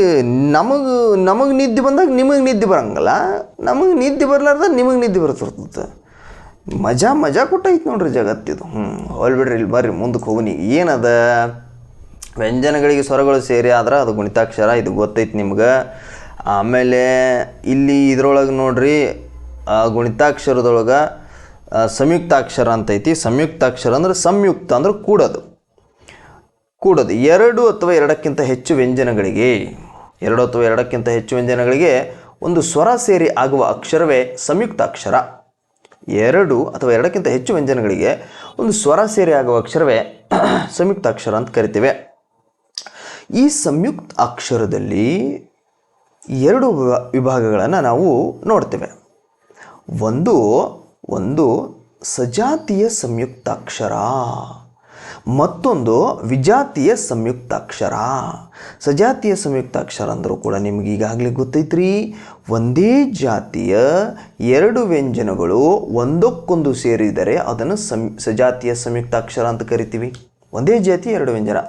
ನಮಗೆ ನಿದ್ದೆ ಬಂದಾಗ ನಿಮಗೆ ನಿದ್ದೆ ಬರೋಂಗಲ್ಲ, ನಮಗೆ ನಿದ್ದೆ ಬರಲಾರ್ದ ನಿಮಗೆ ನಿದ್ದೆ ಬರ್ತಿರ್ತದೆ. ಮಜಾ ಕೊಟ್ಟೈತಿ ನೋಡ್ರಿ ಜಗತ್ತಿದು. ಹೋಲ್ಬಿಡ್ರಿ, ಇಲ್ಲಿ ಬರ್ರಿ ಮುಂದಕ್ಕೆ ಹೋಗಿ. ಏನದ ವ್ಯಂಜನಗಳಿಗೆ ಸ್ವರಗಳು ಸೇರಿ ಆದ್ರೆ ಅದು ಗುಣಿತಾಕ್ಷರ, ಇದು ಗೊತ್ತೈತಿ ನಿಮ್ಗೆ. ಆಮೇಲೆ ಇಲ್ಲಿ ಇದ್ರೊಳಗೆ ನೋಡ್ರಿ, ಗುಣಿತಾಕ್ಷರದೊಳಗೆ ಸಂಯುಕ್ತಾಕ್ಷರ ಅಂತೈತಿ. ಸಂಯುಕ್ತಾಕ್ಷರ ಅಂದ್ರೆ ಸಂಯುಕ್ತ ಅಂದ್ರೆ ಕೂಡೋದು. ಎರಡು ಅಥವಾ ಎರಡಕ್ಕಿಂತ ಹೆಚ್ಚು ವ್ಯಂಜನಗಳಿಗೆ, ಒಂದು ಸ್ವರ ಸೇರಿ ಆಗುವ ಅಕ್ಷರವೇ ಸಂಯುಕ್ತಾಕ್ಷರ. ಎರಡು ಅಥವಾ ಎರಡಕ್ಕಿಂತ ಹೆಚ್ಚು ವ್ಯಂಜನಗಳಿಗೆ ಒಂದು ಸ್ವರ ಸೇರಿ ಆಗುವ ಅಕ್ಷರವೇ ಸಂಯುಕ್ತಾಕ್ಷರ ಅಂತ ಕರಿತೇವೆ. ಈ ಸಂಯುಕ್ತ ಅಕ್ಷರದಲ್ಲಿ ಎರಡು ವಿಭಾಗಗಳನ್ನು ನಾವು ನೋಡ್ತೇವೆ. ಒಂದು ಸಜಾತಿಯ ಸಂಯುಕ್ತಾಕ್ಷರ, ಮತ್ತೊಂದು ವಿಜಾತಿಯ ಸಂಯುಕ್ತಾಕ್ಷರ. ಸಜಾತಿಯ ಸಂಯುಕ್ತಾಕ್ಷರ ಅಂದರೂ ಕೂಡ ನಿಮ್ಗೆ ಈಗಾಗಲೇ ಗೊತ್ತೈತ್ರಿ. ಒಂದೇ ಜಾತಿಯ ಎರಡು ವ್ಯಂಜನಗಳು ಒಂದಕ್ಕೊಂದು ಸೇರಿದರೆ ಅದನ್ನು ಸಜಾತಿಯ ಸಂಯುಕ್ತಾಕ್ಷರ ಅಂತ ಕರಿತೀವಿ. ಒಂದೇ ಜಾತಿ ಎರಡು ವ್ಯಂಜನ.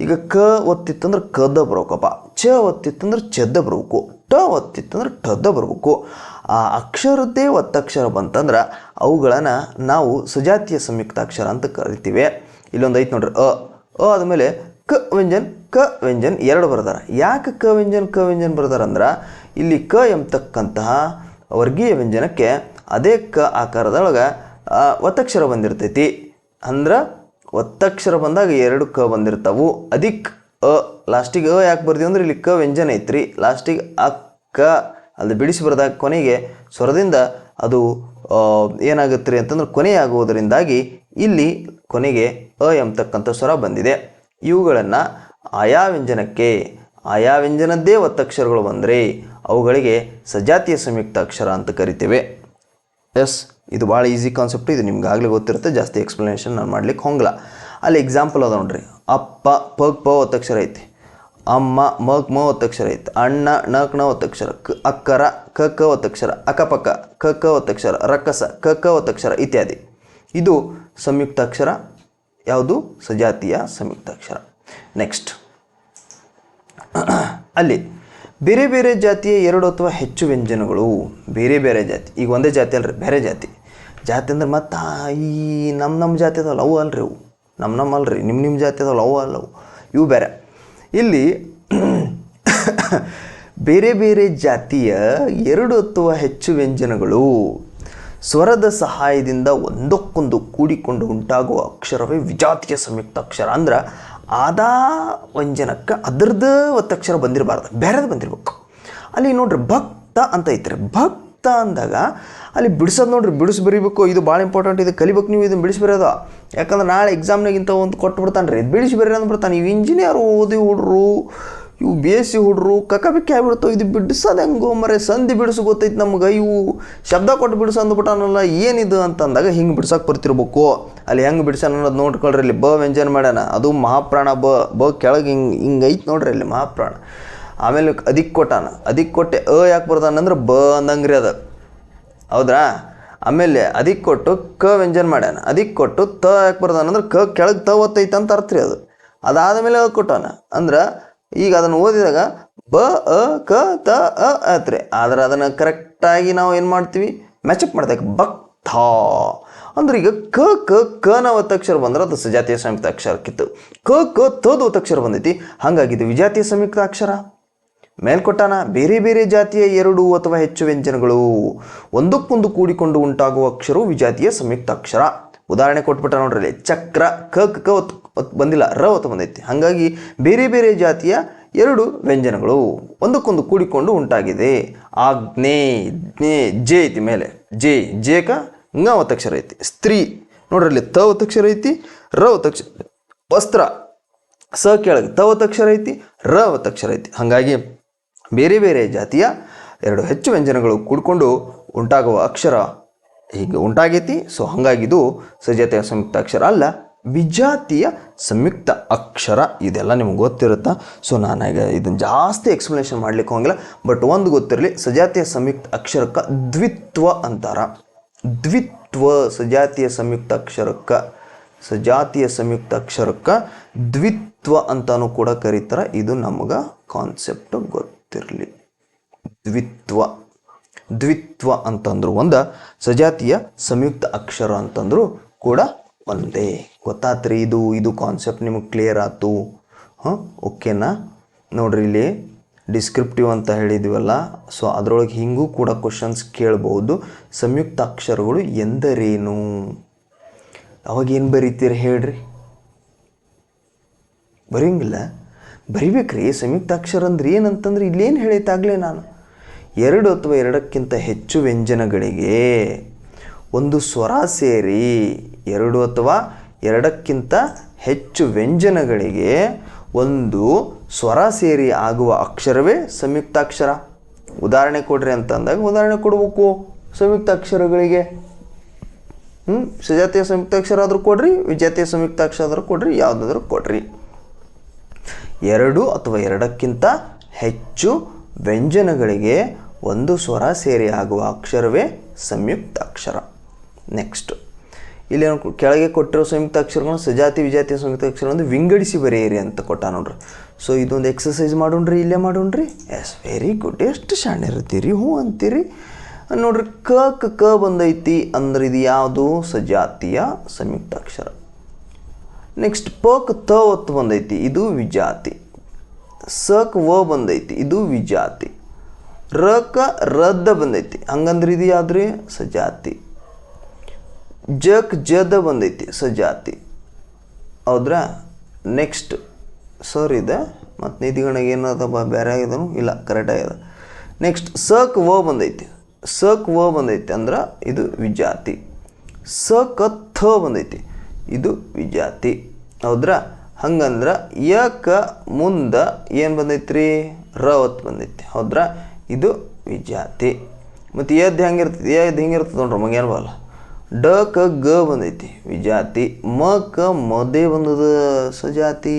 ಈಗ ಕ ಒತ್ತಿತ್ತಂದ್ರೆ ಕದ ಬರಬೇಕಪ್ಪ, ಚ ಒತ್ತಿತ್ತಂದ್ರೆ ಚದ ಬರಬೇಕು, ಟ ಒತ್ತಿತ್ತಂದ್ರೆ ಟದ ಬರಬೇಕು. ಆ ಅಕ್ಷರದ್ದೇ ಒತ್ತಕ್ಷರ ಬಂತಂದ್ರೆ ಅವುಗಳನ್ನು ನಾವು ಸಜಾತಿಯ ಸಂಯುಕ್ತಾಕ್ಷರ ಅಂತ ಕರಿತೀವಿ. ಇಲ್ಲೊಂದು ಐತೆ ನೋಡ್ರಿ, ಅ ಆದಮೇಲೆ ಕ ವ್ಯಂಜನ್ ಎರಡು ಬರ್ದಾರ. ಯಾಕೆ ಕ ವ್ಯಂಜನ್ ಬರ್ದಾರ ಅಂದ್ರೆ ಇಲ್ಲಿ ಕ ಎಂಬತಕ್ಕಂತಹ ವರ್ಗೀಯ ವ್ಯಂಜನಕ್ಕೆ ಅದೇ ಕ ಆಕಾರದೊಳಗೆ ಒತ್ತಕ್ಷರ ಬಂದಿರ್ತೈತಿ. ಅಂದ್ರೆ ಒತ್ತಕ್ಷರ ಬಂದಾಗ ಎರಡು ಕ ಬಂದಿರ್ತಾವು. ಅದಕ್ಕೆ ಲಾಸ್ಟಿಗೆ ಯಾಕೆ ಬರ್ತೀವಿ ಅಂದ್ರೆ ಇಲ್ಲಿ ಕ ವ್ಯಂಜನ ಐತ್ರಿ, ಲಾಸ್ಟಿಗೆ ಆ ಕ ಅಲ್ಲಿ ಬಿಡಿಸಿ ಬರೆದಾಗ ಕೊನೆಗೆ ಸ್ವರದಿಂದ ಅದು ಏನಾಗುತ್ತೆ ರೀ ಅಂತಂದ್ರೆ ಕೊನೆಯಾಗುವುದರಿಂದಾಗಿ ಇಲ್ಲಿ ಕೊನೆಗೆ ಎಂಬತಕ್ಕಂಥ ಸ್ವರ ಬಂದಿದೆ. ಇವುಗಳನ್ನು ಆಯಾ ವ್ಯಂಜನದ್ದೇ ಒತ್ತಕ್ಷರಗಳು ಬಂದರೆ ಅವುಗಳಿಗೆ ಸಜಾತಿಯ ಸಂಯುಕ್ತ ಅಕ್ಷರ ಅಂತ ಕರಿತೇವೆ. ಎಸ್, ಇದು ಭಾಳ ಈಸಿ ಕಾನ್ಸೆಪ್ಟ್. ಇದು ನಿಮ್ಗೆ ಆಗಲೇ ಗೊತ್ತಿರುತ್ತೆ, ಜಾಸ್ತಿ ಎಕ್ಸ್ಪ್ಲನೇಷನ್ ನಾನು ಮಾಡ್ಲಿಕ್ಕೆ ಹೋಗಲ್ಲ. ಅಲ್ಲಿ ಎಕ್ಸಾಂಪಲ್ ಅದ ನೋಡ್ರಿ. ಅಪ್ಪ ಪಗ್ ಪ ಒತ್ತಕ್ಷರ ಐತಿ, ಅಮ್ಮ ಮಗ್ ಮ ಒತ್ತಕ್ಷರ ಐತಿ, ಅಣ್ಣ ನಕ್ ನ ಒತ್ತಕ್ಷರ, ಅಕ್ಕರ ಕ ಕ ಒತ್ತಕ್ಷರ, ಅಕ್ಕಪಕ್ಕ ಕ ಕ ಒತ್ತಕ್ಷರ, ರಕ್ಕಸ ಕ ಕ ಒತ್ತಕ್ಷರ ಇತ್ಯಾದಿ. ಇದು ಸಂಯುಕ್ತಾಕ್ಷರ. ಯಾವುದು? ಸಜಾತಿಯ ಸಂಯುಕ್ತಾಕ್ಷರ. ನೆಕ್ಸ್ಟ್, ಅಲ್ಲಿ ಬೇರೆ ಬೇರೆ ಜಾತಿಯ 2 ಅಥವಾ ಹೆಚ್ಚು ವ್ಯಂಜನಗಳು. ಬೇರೆ ಬೇರೆ ಜಾತಿ, ಈಗ ಒಂದೇ ಜಾತಿ ಅಲ್ರಿ, ಬೇರೆ ಜಾತಿ. ಜಾತಿ ಅಂದ್ರೆ ಮತ್ತು ಈ ನಮ್ಮ ಜಾತಿ ಅದಾವಲ್ಲ ಅವು ಅಲ್ರಿ, ಅವು ನಮ್ಮ ಅಲ್ರಿ, ನಿಮ್ಮ ಜಾತಿ ಅದಾವಲ್ಲ ಅವು ಅಲ್ಲವು, ಇವು ಬೇರೆ. ಇಲ್ಲಿ ಬೇರೆ ಬೇರೆ ಜಾತಿಯ 2 ಅಥವಾ ಹೆಚ್ಚು ವ್ಯಂಜನಗಳು ಸ್ವರದ ಸಹಾಯದಿಂದ ಒಂದಕ್ಕೊಂದು ಕೂಡಿಕೊಂಡು ಉಂಟಾಗುವ ಅಕ್ಷರವೇ ವಿಜಾತಿಯ ಸಂಯುಕ್ತಾಕ್ಷರ. ಅಂದ್ರೆ ಆದಾ ವ್ಯಂಜನಕ್ಕೆ ಅದರದ್ದು ಒತ್ತಕ್ಷರ ಬಂದಿರಬಾರ್ದು, ಬೇರೆದು ಬಂದಿರ್ಬೇಕು. ಅಲ್ಲಿ ನೋಡ್ರಿ ಭಕ್ತ ಅಂತ ಐತ್ರಿ. ಭಕ್ತ ಅಂದಾಗ ಅಲ್ಲಿ ಬಿಡಿಸೋದು ನೋಡ್ರಿ, ಬಿಡಿಸಿ ಬರೀಬೇಕು. ಇದು ಭಾಳ ಇಂಪಾರ್ಟೆಂಟ್, ಇದು ಕಲಿಬೇಕು ನೀವು, ಇದನ್ನು ಬಿಡಿಸಿ ಬರೋದು. ಯಾಕಂದ್ರೆ ನಾಳೆ ಎಕ್ಸಾಮ್ನಾಗಿಂತ ಒಂದು ಕೊಟ್ಟು ಬಿಡ್ತಾನೆ ರೀ, ಬಿಡಿಸಿ ಬರೀ ಅಂದ್ಬಿಡ್ತಾನೆ. ನೀವು ಇಂಜಿನಿಯರ್ ಓದಿ ಹುಡ್ರು, ಇವು ಬಿ ಎಸ್ ಸಿ ಹುಡ್ರು ಕಕ್ಕಬಿಕ್ಕಿ ಆಗ್ಬಿಡ್ತಾವೆ. ಇದು ಬಿಡಿಸೋದು ಹೆಂಗೋ ಮರೆ, ಸಂಧಿ ಬಿಡಿಸು ಗೊತ್ತೈತೆ ನಮ್ಗೆ, ಇವು ಶಬ್ದ ಕೊಟ್ಟು ಬಿಡಿಸೋ ಅಂದ್ಬಿಟ್ಟಾನಲ್ಲ, ಏನಿದು ಅಂತಂದಾಗ ಹಿಂಗೆ ಬಿಡ್ಸೋಕೆ ಬರ್ತಿರ್ಬೇಕು. ಅಲ್ಲಿ ಹೆಂಗೆ ಬಿಡ್ಸಾನ ಅನ್ನೋದು ನೋಡ್ಕೊಳ್ರಿ. ಅಲ್ಲಿ ಬ ವ್ಯಂಜನ ಮಾಡ್ಯಾನ, ಅದು ಮಹಾಪ್ರಾಣ. ಬ ಕೆಳಗೆ ಹಿಂಗೆ ಐತೆ ನೋಡ್ರಿ ಅಲ್ಲಿ ಮಹಾಪ್ರಾಣ. ಆಮೇಲೆ ಅದಕ್ಕೆ ಕೊಟ್ಟಾನ, ಅದಕ್ಕೆ ಕೊಟ್ಟೆ ಯಾಕೆ ಬರ್ದಾನಂದ್ರೆ ಬ ಅಂದಂಗ್ರಿ ಅದು, ಹೌದ್ರಾ? ಆಮೇಲೆ ಅದಕ್ಕೆ ಕೊಟ್ಟು ಕ ವ್ಯಂಜನ ಮಾಡ್ಯಾನ, ಅದಕ್ಕೆ ಕೊಟ್ಟು ತ ಯಾಕೆ ಬರ್ದಾನಂದ್ರೆ ಕ ಕೆಳಗೆ ತ ಒತ್ತೈತೆ ಅಂತ ಅರ್ಥ ರೀ ಅದು. ಅದಾದಮೇಲೆ ಅದು ಕೊಟ್ಟಾನ ಅಂದ್ರೆ ಈಗ ಅದನ್ನು ಓದಿದಾಗ ಬ ಅ ಕ ತ ಅ ಆತ್ರಿ. ಆದ್ರೆ ಅದನ್ನು ಕರೆಕ್ಟಾಗಿ ನಾವು ಏನು ಮಾಡ್ತೀವಿ, ಮ್ಯಾಚಪ್ ಮಾಡ್ಬೇಕು. ಭಕ್ತ ಅಂದ್ರೆ ಈಗ ಕ ಕ ಕನ ಒತ್ತಕ್ಷರ ಬಂದ್ರೆ ಅದು ಸಜಾತಿಯ ಸಂಯುಕ್ತ ಅಕ್ಷರಕ್ಕಿತ್ತು. ಕ ಕ ತದ ಒತ್ತಕ್ಷರ ಬಂದೈತಿ, ಹಾಗಾಗಿ ಇದು ವಿಜಾತಿಯ ಸಂಯುಕ್ತ ಅಕ್ಷರ. ಮೇಲ್ಕೊಟ್ಟಾನ ಬೇರೆ ಬೇರೆ ಜಾತಿಯ 2 ಅಥವಾ ಹೆಚ್ಚು ವ್ಯಂಜನಗಳು ಒಂದಕ್ಕೊಂದು ಕೂಡಿಕೊಂಡು ಉಂಟಾಗುವ ಅಕ್ಷರವು ವಿಜಾತಿಯ ಸಂಯುಕ್ತ ಅಕ್ಷರ. ಉದಾಹರಣೆ ಕೊಟ್ಬಿಟ್ಟ ನೋಡ್ರಿ. ಚಕ್ರ ಕ ಕ ಬಂದಿಲ್ಲ, ರ ಒತ್ತು ಬಂದೈತಿ. ಹಾಗಾಗಿ ಬೇರೆ ಬೇರೆ ಜಾತಿಯ 2 ವ್ಯಂಜನಗಳು ಒಂದಕ್ಕೊಂದು ಕೂಡಿಕೊಂಡು ಉಂಟಾಗಿದೆ. ಆಜ್ಞೆ ಜೆ ಐತಿ ಮೇಲೆ, ಜೇಕ ಂಗ ಒತ್ತಕ್ಷರ ಐತಿ. ಸ್ತ್ರೀ ನೋಡ್ರಲ್ಲಿ ತ ಒತ್ತಕ್ಷರ ಐತಿ, ರ ಒತ್ತಕ್ಷರ. ವಸ್ತ್ರ ಸ ಕೆಳಗೆ ತ ಒತ್ತಕ್ಷರ ಐತಿ, ರ ಒತ್ತಕ್ಷರ ಐತಿ. ಹಾಗಾಗಿ ಬೇರೆ ಬೇರೆ ಜಾತಿಯ 2 ಹೆಚ್ಚು ವ್ಯಂಜನಗಳು ಕೂಡಿಕೊಂಡು ಉಂಟಾಗುವ ಅಕ್ಷರ ಹೀಗೆ ಉಂಟಾಗೈತಿ. ಸೊ ಹಾಗಾಗಿ ಇದು ಸಜಾತಿಯ ಸಂಯುಕ್ತ ಅಕ್ಷರ ಅಲ್ಲ, ವಿಜಾತಿಯ ಸಂಯುಕ್ತ ಅಕ್ಷರ. ಇದೆಲ್ಲ ನಿಮ್ಗೆ ಗೊತ್ತಿರುತ್ತಾ? ಸೊ ನಾನೀಗ ಇದನ್ನು ಜಾಸ್ತಿ ಎಕ್ಸ್ಪ್ಲನೇಷನ್ ಮಾಡ್ಲಿಕ್ಕೆ ಹೋಗಿಲ್ಲ, ಬಟ್ ಒಂದು ಗೊತ್ತಿರಲಿ, ಸಜಾತಿಯ ಸಂಯುಕ್ತ ಅಕ್ಷರಕ್ಕೆ ದ್ವಿತ್ವ ಅಂತಾರ. ದ್ವಿತ್ವ ಸಜಾತಿಯ ಸಂಯುಕ್ತ ಅಕ್ಷರಕ್ಕೆ, ಸಜಾತಿಯ ಸಂಯುಕ್ತ ಅಕ್ಷರಕ್ಕೆ ದ್ವಿತ್ವ ಅಂತಾನು ಕೂಡ ಕರೀತಾರೆ. ಇದು ನಮಗೆ ಕಾನ್ಸೆಪ್ಟ್ ಗೊತ್ತಿರಲಿ. ದ್ವಿತ್ವ ಅಂತಂದ್ರು ಒಂದು, ಸಜಾತಿಯ ಸಂಯುಕ್ತ ಅಕ್ಷರ ಅಂತಂದ್ರು ಕೂಡ ಒಂದೇ. ಗೊತ್ತಾತ್ರಿ? ಇದು ಕಾನ್ಸೆಪ್ಟ್ ನಿಮಗೆ ಕ್ಲಿಯರ್ ಆಯ್ತು? ಓಕೆನಾ? ನೋಡ್ರಿ, ಇಲ್ಲಿ ಡಿಸ್ಕ್ರಿಪ್ಟಿವ್ ಅಂತ ಹೇಳಿದ್ವಲ್ಲ, ಸೊ ಅದರೊಳಗೆ ಹಿಂಗೂ ಕೂಡ ಕ್ವಶನ್ಸ್ ಕೇಳ್ಬೋದು. ಸಂಯುಕ್ತ ಅಕ್ಷರಗಳು ಎಂದರೇನು? ಅವಾಗೇನು ಬರೀತೀರಿ ಹೇಳ್ರಿ? ಬರೆಯಂಗಿಲ್ಲ, ಬರಿಬೇಕ್ರಿ. ಸಂಯುಕ್ತ ಅಕ್ಷರ ಅಂದ್ರೆ ಏನಂತಂದ್ರೆ ಇಲ್ಲೇನು ಹೇಳಿತಾಗಲೇ ನಾನು 2 ಅಥವಾ 2ಕ್ಕಿಂತ ಹೆಚ್ಚು ವ್ಯಂಜನಗಳಿಗೆ ಒಂದು ಸ್ವರ ಸೇರಿ, 2 ಅಥವಾ 2ಕ್ಕಿಂತ ಹೆಚ್ಚು ವ್ಯಂಜನಗಳಿಗೆ ಒಂದು ಸ್ವರ ಸೇರಿ ಆಗುವ ಅಕ್ಷರವೇ ಸಂಯುಕ್ತಾಕ್ಷರ. ಉದಾಹರಣೆ ಕೊಡ್ರಿ ಅಂತಂದಾಗ ಉದಾಹರಣೆ ಕೊಡ್ಬೇಕು ಸಂಯುಕ್ತಾಕ್ಷರಗಳಿಗೆ. ಸಜಾತಿಯ ಸಂಯುಕ್ತಾಕ್ಷರ ಆದರೂ ಕೊಡ್ರಿ, ವಿಜಾತಿಯ ಸಂಯುಕ್ತಾಕ್ಷರ ಆದರೂ ಕೊಡ್ರಿ, ಯಾವುದಾದ್ರೂ ಕೊಡ್ರಿ. 2 ಅಥವಾ 2ಕ್ಕಿಂತ ಹೆಚ್ಚು ವ್ಯಂಜನಗಳಿಗೆ ಒಂದು ಸ್ವರ ಸೇರಿ ಆಗುವ ಅಕ್ಷರವೇ ಸಂಯುಕ್ತಾಕ್ಷರ. ನೆಕ್ಸ್ಟ್, ಇಲ್ಲಿ ಕೆಳಗೆ ಕೊಟ್ಟಿರೋ ಸಂಯುಕ್ತಾಕ್ಷರಗಳನ್ನು ಸಜಾತಿ ವಿಜಾತಿಯ ಸಂಯುಕ್ತಾಕ್ಷರವನ್ನು ವಿಂಗಡಿಸಿ ಬರೆಯಿರಿ ಅಂತ ಕೊಟ್ಟ ನೋಡ್ರಿ. ಸೊ ಇದೊಂದು ಎಕ್ಸಸೈಸ್ ಮಾಡೋಣ್ರಿ, ಇಲ್ಲೇ ಮಾಡೋಣ್ರಿ. S, very good. ಎಷ್ಟು ಶಾಣೆ ಇರ್ತೀರಿ, ಹ್ಞೂ ಅಂತೀರಿ ನೋಡ್ರಿ. ಕ ಬಂದೈತಿ ಅಂದ್ರೆ ಇದು ಯಾವುದು? ಸಜಾತಿಯ ಸಂಯುಕ್ತಾಕ್ಷರ. ನೆಕ್ಸ್ಟ್, ಪಕ್ ತ ಒತ್ತು ಬಂದೈತಿ, ಇದು ವಿಜಾತಿ. ಸಕ್ ವ ಬಂದೈತಿ, ಇದು ವಿಜಾತಿ. ರಕ ರದ್ದ ಬಂದೈತಿ, ಹಂಗಂದ್ರೆ ಇದು ಯಾವ್ದ್ರಿ? ಸಜಾತಿ. ಜಕ್ ಜದ ಬಂದೈತಿ, ಸಜಾತಿ. ಹೌದ್ರಾ? ನೆಕ್ಸ್ಟ್, ಸರ್ ಇದೆ ಮತ್ತು ನಿಧಿಗಣಿಗೆ ಏನದ ಬೇರೆ ಆಗಿದನು? ಇಲ್ಲ, ಕರೆಕ್ಟ್ ಆಗ್ಯದ. ನೆಕ್ಸ್ಟ್, ಸಕ್ ವ ಬಂದೈತಿ, ಸಕ್ ವ ಬಂದೈತಿ ಅಂದ್ರೆ ಇದು ವಿಜಾತಿ. ಸಕ ಥ ಬಂದೈತಿ, ಇದು ವಿಜಾತಿ. ಹೌದ್ರಾ? ಹಂಗಂದ್ರೆ ಯಕ ಮುಂದೆ ಏನು ಬಂದೈತ್ರಿ? ರ ಒತ್ತು ಬಂದೈತಿ. ಹೌದ್ರಾ? ಇದು ವಿಜಾತಿ. ಮತ್ತು ಎದ್ದು ಹೆಂಗಿರ್ತದೆ, ಎದ್ದು ಹಿಂಗಿರ್ತದೆ ನೋಡ್ರಿ, ಮಗೇನು ಬರಲ್ಲ. ಡ ಕ ಗ ಬಂದೈತಿ ವಿಜಾತಿ, ಮ ಕ ಮದೇ ಬಂದದ ಸಜಾತಿ.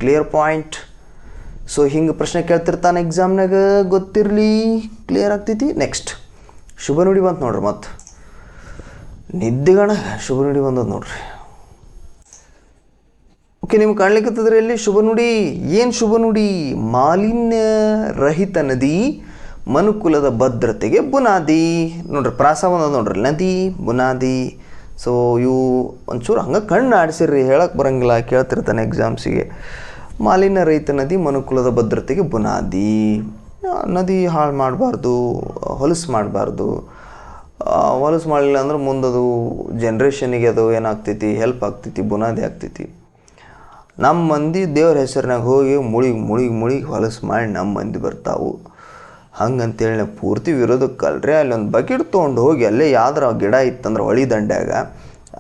Clear point. ಸೊ ಹಿಂಗೆ ಪ್ರಶ್ನೆ ಕೇಳ್ತಿರ್ತಾನೆ ಎಕ್ಸಾಮ್ನಾಗ, ಗೊತ್ತಿರಲಿ, ಕ್ಲಿಯರ್ ಆಗ್ತೈತಿ. ನೆಕ್ಸ್ಟ್ ಶುಭ ನುಡಿ ಬಂತು ನೋಡ್ರಿ. ಮತ್ತು ನಿದ್ದೆಗಣ ಶುಭ ನುಡಿ ಬಂದದ ನೋಡ್ರಿ. ಓಕೆ, ನಿಮ್ಗೆ ಕಾಣ್ಲಿಕ್ಕತ್ತದ್ರಿ ಎಲ್ಲಿ ಶುಭ ನುಡಿ? ಏನು ಶುಭ ನುಡಿ? ಮಾಲಿನ್ಯ ರಹಿತ ನದಿ ಮನುಕುಲದ ಭದ್ರತೆಗೆ ಬುನಾದಿ. ನೋಡ್ರಿ ಪ್ರಾಸ ಬಂದದ ನೋಡ್ರಿ, ನದಿ ಬುನಾದಿ. ಸೊ ಇವು ಒಂಚೂರು ಹಂಗೆ ಕಣ್ಣು ಆಡಿಸಿರ್ರಿ, ಹೇಳಕ್ಕೆ ಬರೋಂಗಿಲ್ಲ, ಕೇಳ್ತಿರ್ತಾನೆ ಎಕ್ಸಾಮ್ಸಿಗೆ. ಮಾಲಿನ್ಯ ರಹಿತ ನದಿ ಮನುಕುಲದ ಭದ್ರತೆಗೆ ಬುನಾದಿ. ನದಿ ಹಾಳು ಮಾಡಬಾರ್ದು, ಹೊಲಸು ಮಾಡಬಾರ್ದು. ಹೊಲಸು ಮಾಡಲಿಲ್ಲ ಅಂದ್ರೆ ಮುಂದದು ಜನ್ರೇಷನಿಗೆ ಅದು ಏನಾಗ್ತೈತಿ, ಹೆಲ್ಪ್ ಆಗ್ತೈತಿ, ಬುನಾದಿ ಆಗ್ತೈತಿ. ನಮ್ಮ ಮಂದಿ ದೇವ್ರ ಹೆಸರಿನಾಗ ಹೋಗಿ ಮುಳಿಗೆ ಹೊಲಸು ಮಾಡಿ ನಮ್ಮ ಮಂದಿ ಬರ್ತಾವು. ಹಂಗಂತೇಳಿ ನಾವು ಪೂರ್ತಿ ವಿರೋಧಕ್ಕಲ್ರಿ. ಅಲ್ಲಿ ಒಂದು ಬಕೆಟ್ ತೊಗೊಂಡು ಹೋಗಿ ಅಲ್ಲೇ ಯಾವ್ದಾರ ಗಿಡ ಇತ್ತಂದ್ರೆ ಹೊಳಿ ದಂಡ್ಯಾಗ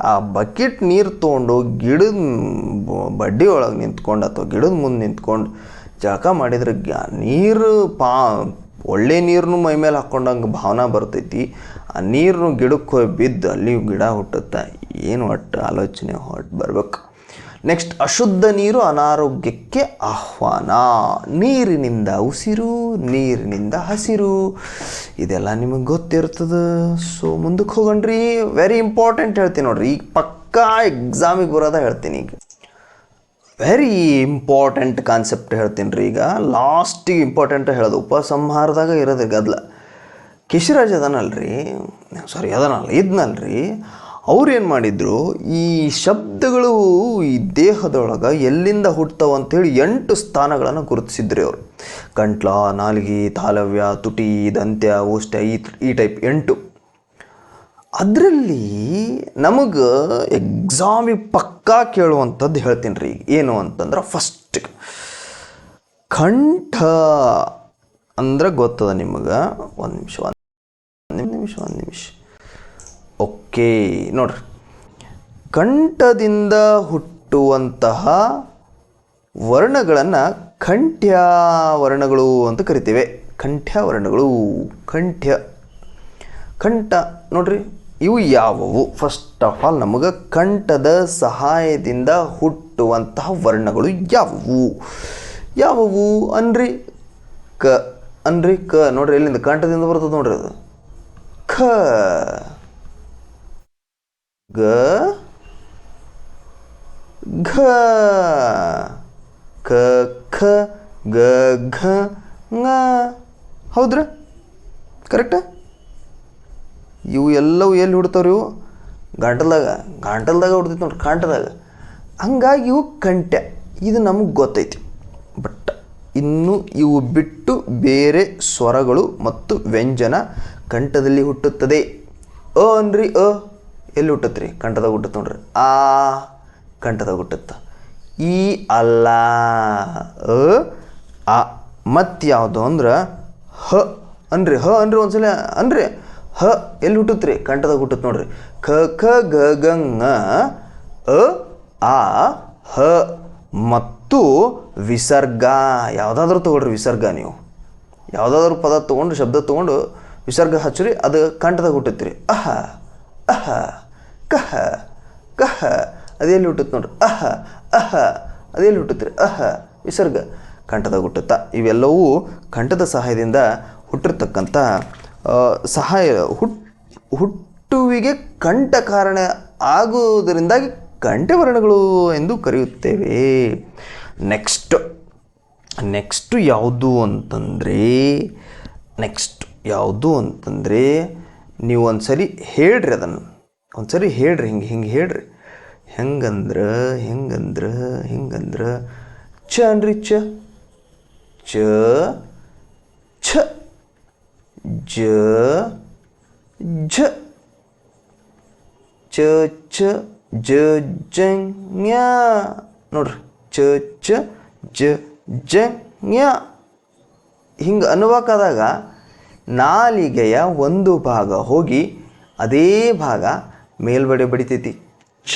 ಆ ಬಕೆಟ್ ನೀರು ತೊಗೊಂಡು ಗಿಡದ ಬಡ್ಡಿ ಒಳಗೆ ನಿಂತ್ಕೊಂಡು ಅಥವಾ ಗಿಡದ ಮುಂದೆ ನಿಂತ್ಕೊಂಡು ಜಳಕ ಮಾಡಿದ್ರೆ ನೀರು ಒಳ್ಳೆ ನೀರನ್ನು ಮೈ ಮೇಲೆ ಹಾಕ್ಕೊಂಡಂಗೆ ಭಾವನೆ ಬರ್ತೈತಿ. ಆ ನೀರನ್ನು ಗಿಡಕ್ಕೆ ಹೋಗಿ ಬಿದ್ದು ಅಲ್ಲಿ ಗಿಡ ಹುಟ್ಟುತ್ತೆ. ಏನು ಒಟ್ಟು ಆಲೋಚನೆ ಹೊಟ್ಟು ಬರ್ಬೇಕು. ನೆಕ್ಸ್ಟ್ ಅಶುದ್ಧ ನೀರು ಅನಾರೋಗ್ಯಕ್ಕೆ ಆಹ್ವಾನ. ನೀರಿನಿಂದ ಉಸಿರು, ನೀರಿನಿಂದ ಹಸಿರು, ಇದೆಲ್ಲ ನಿಮಗೆ ಗೊತ್ತಿರ್ತದೆ. ಸೊ ಮುಂದಕ್ಕೆ ಹೋಗಣ್ರಿ. ವೆರಿ ಇಂಪಾರ್ಟೆಂಟ್ ಹೇಳ್ತೀನಿ ನೋಡ್ರಿ, ಈಗ ಪಕ್ಕಾ ಎಕ್ಸಾಮಿಗೆ ಬರೋದ ಹೇಳ್ತೀನಿ. ಈಗ ವೆರಿ ಇಂಪಾರ್ಟೆಂಟ್ ಕಾನ್ಸೆಪ್ಟ್ ಹೇಳ್ತೀನಿ ರೀ. ಈಗ ಲಾಸ್ಟಿಗೆ ಇಂಪಾರ್ಟೆಂಟ್ ಹೇಳೋದು, ಉಪಸಂಹಾರದಾಗ ಇರೋದು ಗದ್ದಲ. ಕಿಶಿರಾಜ್ ಅದನಲ್ರಿ, ಇದನ್ನಲ್ರಿ, ಅವ್ರೇನು ಮಾಡಿದರು, ಈ ಶಬ್ದಗಳು ಈ ದೇಹದೊಳಗೆ ಎಲ್ಲಿಂದ ಹುಟ್ಟವು ಅಂಥೇಳಿ 8 ಸ್ಥಾನಗಳನ್ನು ಗುರುತಿಸಿದ್ರಿ ಅವರು. ಕಂಟ್ಲ, ನಾಲಿಗೆ, ತಾಲವ್ಯ, ತುಟಿ, ದಂತ್ಯ, ಓಷ್ಠ, ಈ ಟೈಪ್ 8. ಅದರಲ್ಲಿ ನಮಗೆ ಎಕ್ಸಾಮಿಗೆ ಪಕ್ಕಾ ಕೇಳುವಂಥದ್ದು ಹೇಳ್ತೀನಿ ರೀ. ಏನು ಅಂತಂದ್ರೆ ಫಸ್ಟ್ ಕಂಠ ಅಂದ್ರೆ ಗೊತ್ತದ ನಿಮಗೆ. ಒಂದು ನಿಮಿಷ. ಓಕೆ ನೋಡ್ರಿ, ಕಂಠದಿಂದ ಹುಟ್ಟುವಂತಹ ವರ್ಣಗಳನ್ನು ಕಂಠ್ಯ ವರ್ಣಗಳು ಅಂತ ಕರಿತೇವೆ. ಕಂಠ್ಯ ವರ್ಣಗಳು. ಕಂಠ ನೋಡ್ರಿ, ಇವು ಯಾವುವು? ಫಸ್ಟ್ ಆಫ್ ಆಲ್ ನಮಗೆ ಕಂಠದ ಸಹಾಯದಿಂದ ಹುಟ್ಟುವಂತಹ ವರ್ಣಗಳು ಯಾವುವು ಅನ್ರಿ? ಕ ನೋಡ್ರಿ, ಎಲ್ಲಿಂದ ಕಂಠದಿಂದ ಬರ್ತದೆ ನೋಡ್ರಿ, ಅದು ಖ. ಗ ಘ ಕ ಖ ಗ ಘ ಂಗ. ಹೌದ್ರ? ಕರೆಕ್ಟ? ಇವು ಎಲ್ಲವೂ ಎಲ್ಲಿ ಹುಡ್ತಾವ್ರಿ? ಇವು ಗಂಟಲ್ದಾಗ ಹುಡ್ತೈತಿ ನೋಡ್ರಿ, ಕಂಠದಾಗ. ಹಂಗಾಗಿ ಇವು ಕಂಠ್ಯ. ಇದು ನಮಗೆ ಗೊತ್ತೈತಿ. ಬಟ್ ಇನ್ನು ಇವು ಬಿಟ್ಟು ಬೇರೆ ಸ್ವರಗಳು ಮತ್ತು ವ್ಯಂಜನ ಕಂಠದಲ್ಲಿ ಹುಟ್ಟುತ್ತದೆ. ಅ ಅನ್ರಿ, ಅ ಎಲ್ಲಿ ಹುಟ್ಟತ್ರಿ? ಕಂಠದಾಗ ಹುಟ್ಟುತ್ತೆ ನೋಡ್ರಿ. ಆ ಕಂಠದಾಗ ಹುಟ್ಟುತ್ತ. ಈ ಅಲ್ಲ, ಅ. ಮತ್ತು ಯಾವುದು ಅಂದ್ರೆ ಹ ಅನ್ರಿ. ಹ ಅನ್ರಿ, ಒಂದ್ಸಲ ಅನ್ರಿ. ಹ ಎಲ್ಲಿ ಹುಟ್ಟುತ್ರಿ? ಕಂಠದಾಗ ಹುಟ್ಟುತ್ತೆ ನೋಡ್ರಿ. ಖ ಖ ಗ ಗ ಂಗ, ಅ ಆ ಹ. ಮತ್ತು ವಿಸರ್ಗ. ಯಾವುದಾದ್ರೂ ತೊಗೊಳ್ರಿ ವಿಸರ್ಗ. ನೀವು ಯಾವುದಾದ್ರೂ ಪದ ತೊಗೊಂಡು, ಶಬ್ದ ತೊಗೊಂಡು ವಿಸರ್ಗ ಹಚ್ಚ್ರಿ, ಅದು ಕಂಠದಾಗ ಹುಟ್ಟುತ್ತೀರಿ. ಅಹ ಅಹ ಕಹ ಕಹ, ಅದೆಲ್ಲಿ ಹುಟ್ಟುತ್ತೆ ನೋಡ್ರಿ. ಅಹ ಅಹ, ಅದೆಲ್ಲಿ ಹುಟ್ಟುತ್ತೀರಿ? ಅಹ ವಿಸರ್ಗ ಕಂಠದಾಗ ಹುಟ್ಟುತ್ತಾ. ಇವೆಲ್ಲವೂ ಕಂಠದ ಸಹಾಯದಿಂದ ಹುಟ್ಟಿರ್ತಕ್ಕಂಥ ಹುಟ್ಟುವಿಗೆ ಕಂಠ ಕಾರಣ ಆಗುವುದರಿಂದಾಗಿ ಕಂಠವರ್ಣಗಳು ಎಂದು ಕರೆಯುತ್ತೇವೆ. ನೆಕ್ಸ್ಟು ಯಾವುದು ಅಂತಂದರೆ ನೀವು ಒಂದ್ಸರಿ ಹೇಳ್ರಿ, ಅದನ್ನು ಒಂದ್ಸರಿ ಹೇಳ್ರಿ. ಹಿಂಗೆ ಹೇಳ್ರಿ. ಹೆಂಗಂದ್ರೆ ಚ ಅನ್ರಿ. ಚ ಛ ಜ ಝ ಚ ಛ ಜ ಜ ಞ. ನೋಡ್ರಿ, ಚ ಛ ಜ ಜ ಞ. ಹಿಂಗೆ ಅನ್ನುವಾಕಾದಾಗ ನಾಲಿಗೆಯ ಒಂದು ಭಾಗ ಹೋಗಿ ಅದೇ ಭಾಗ ಮೇಲ್ಗಡೆ ಬಡಿತೈತಿ. ಛ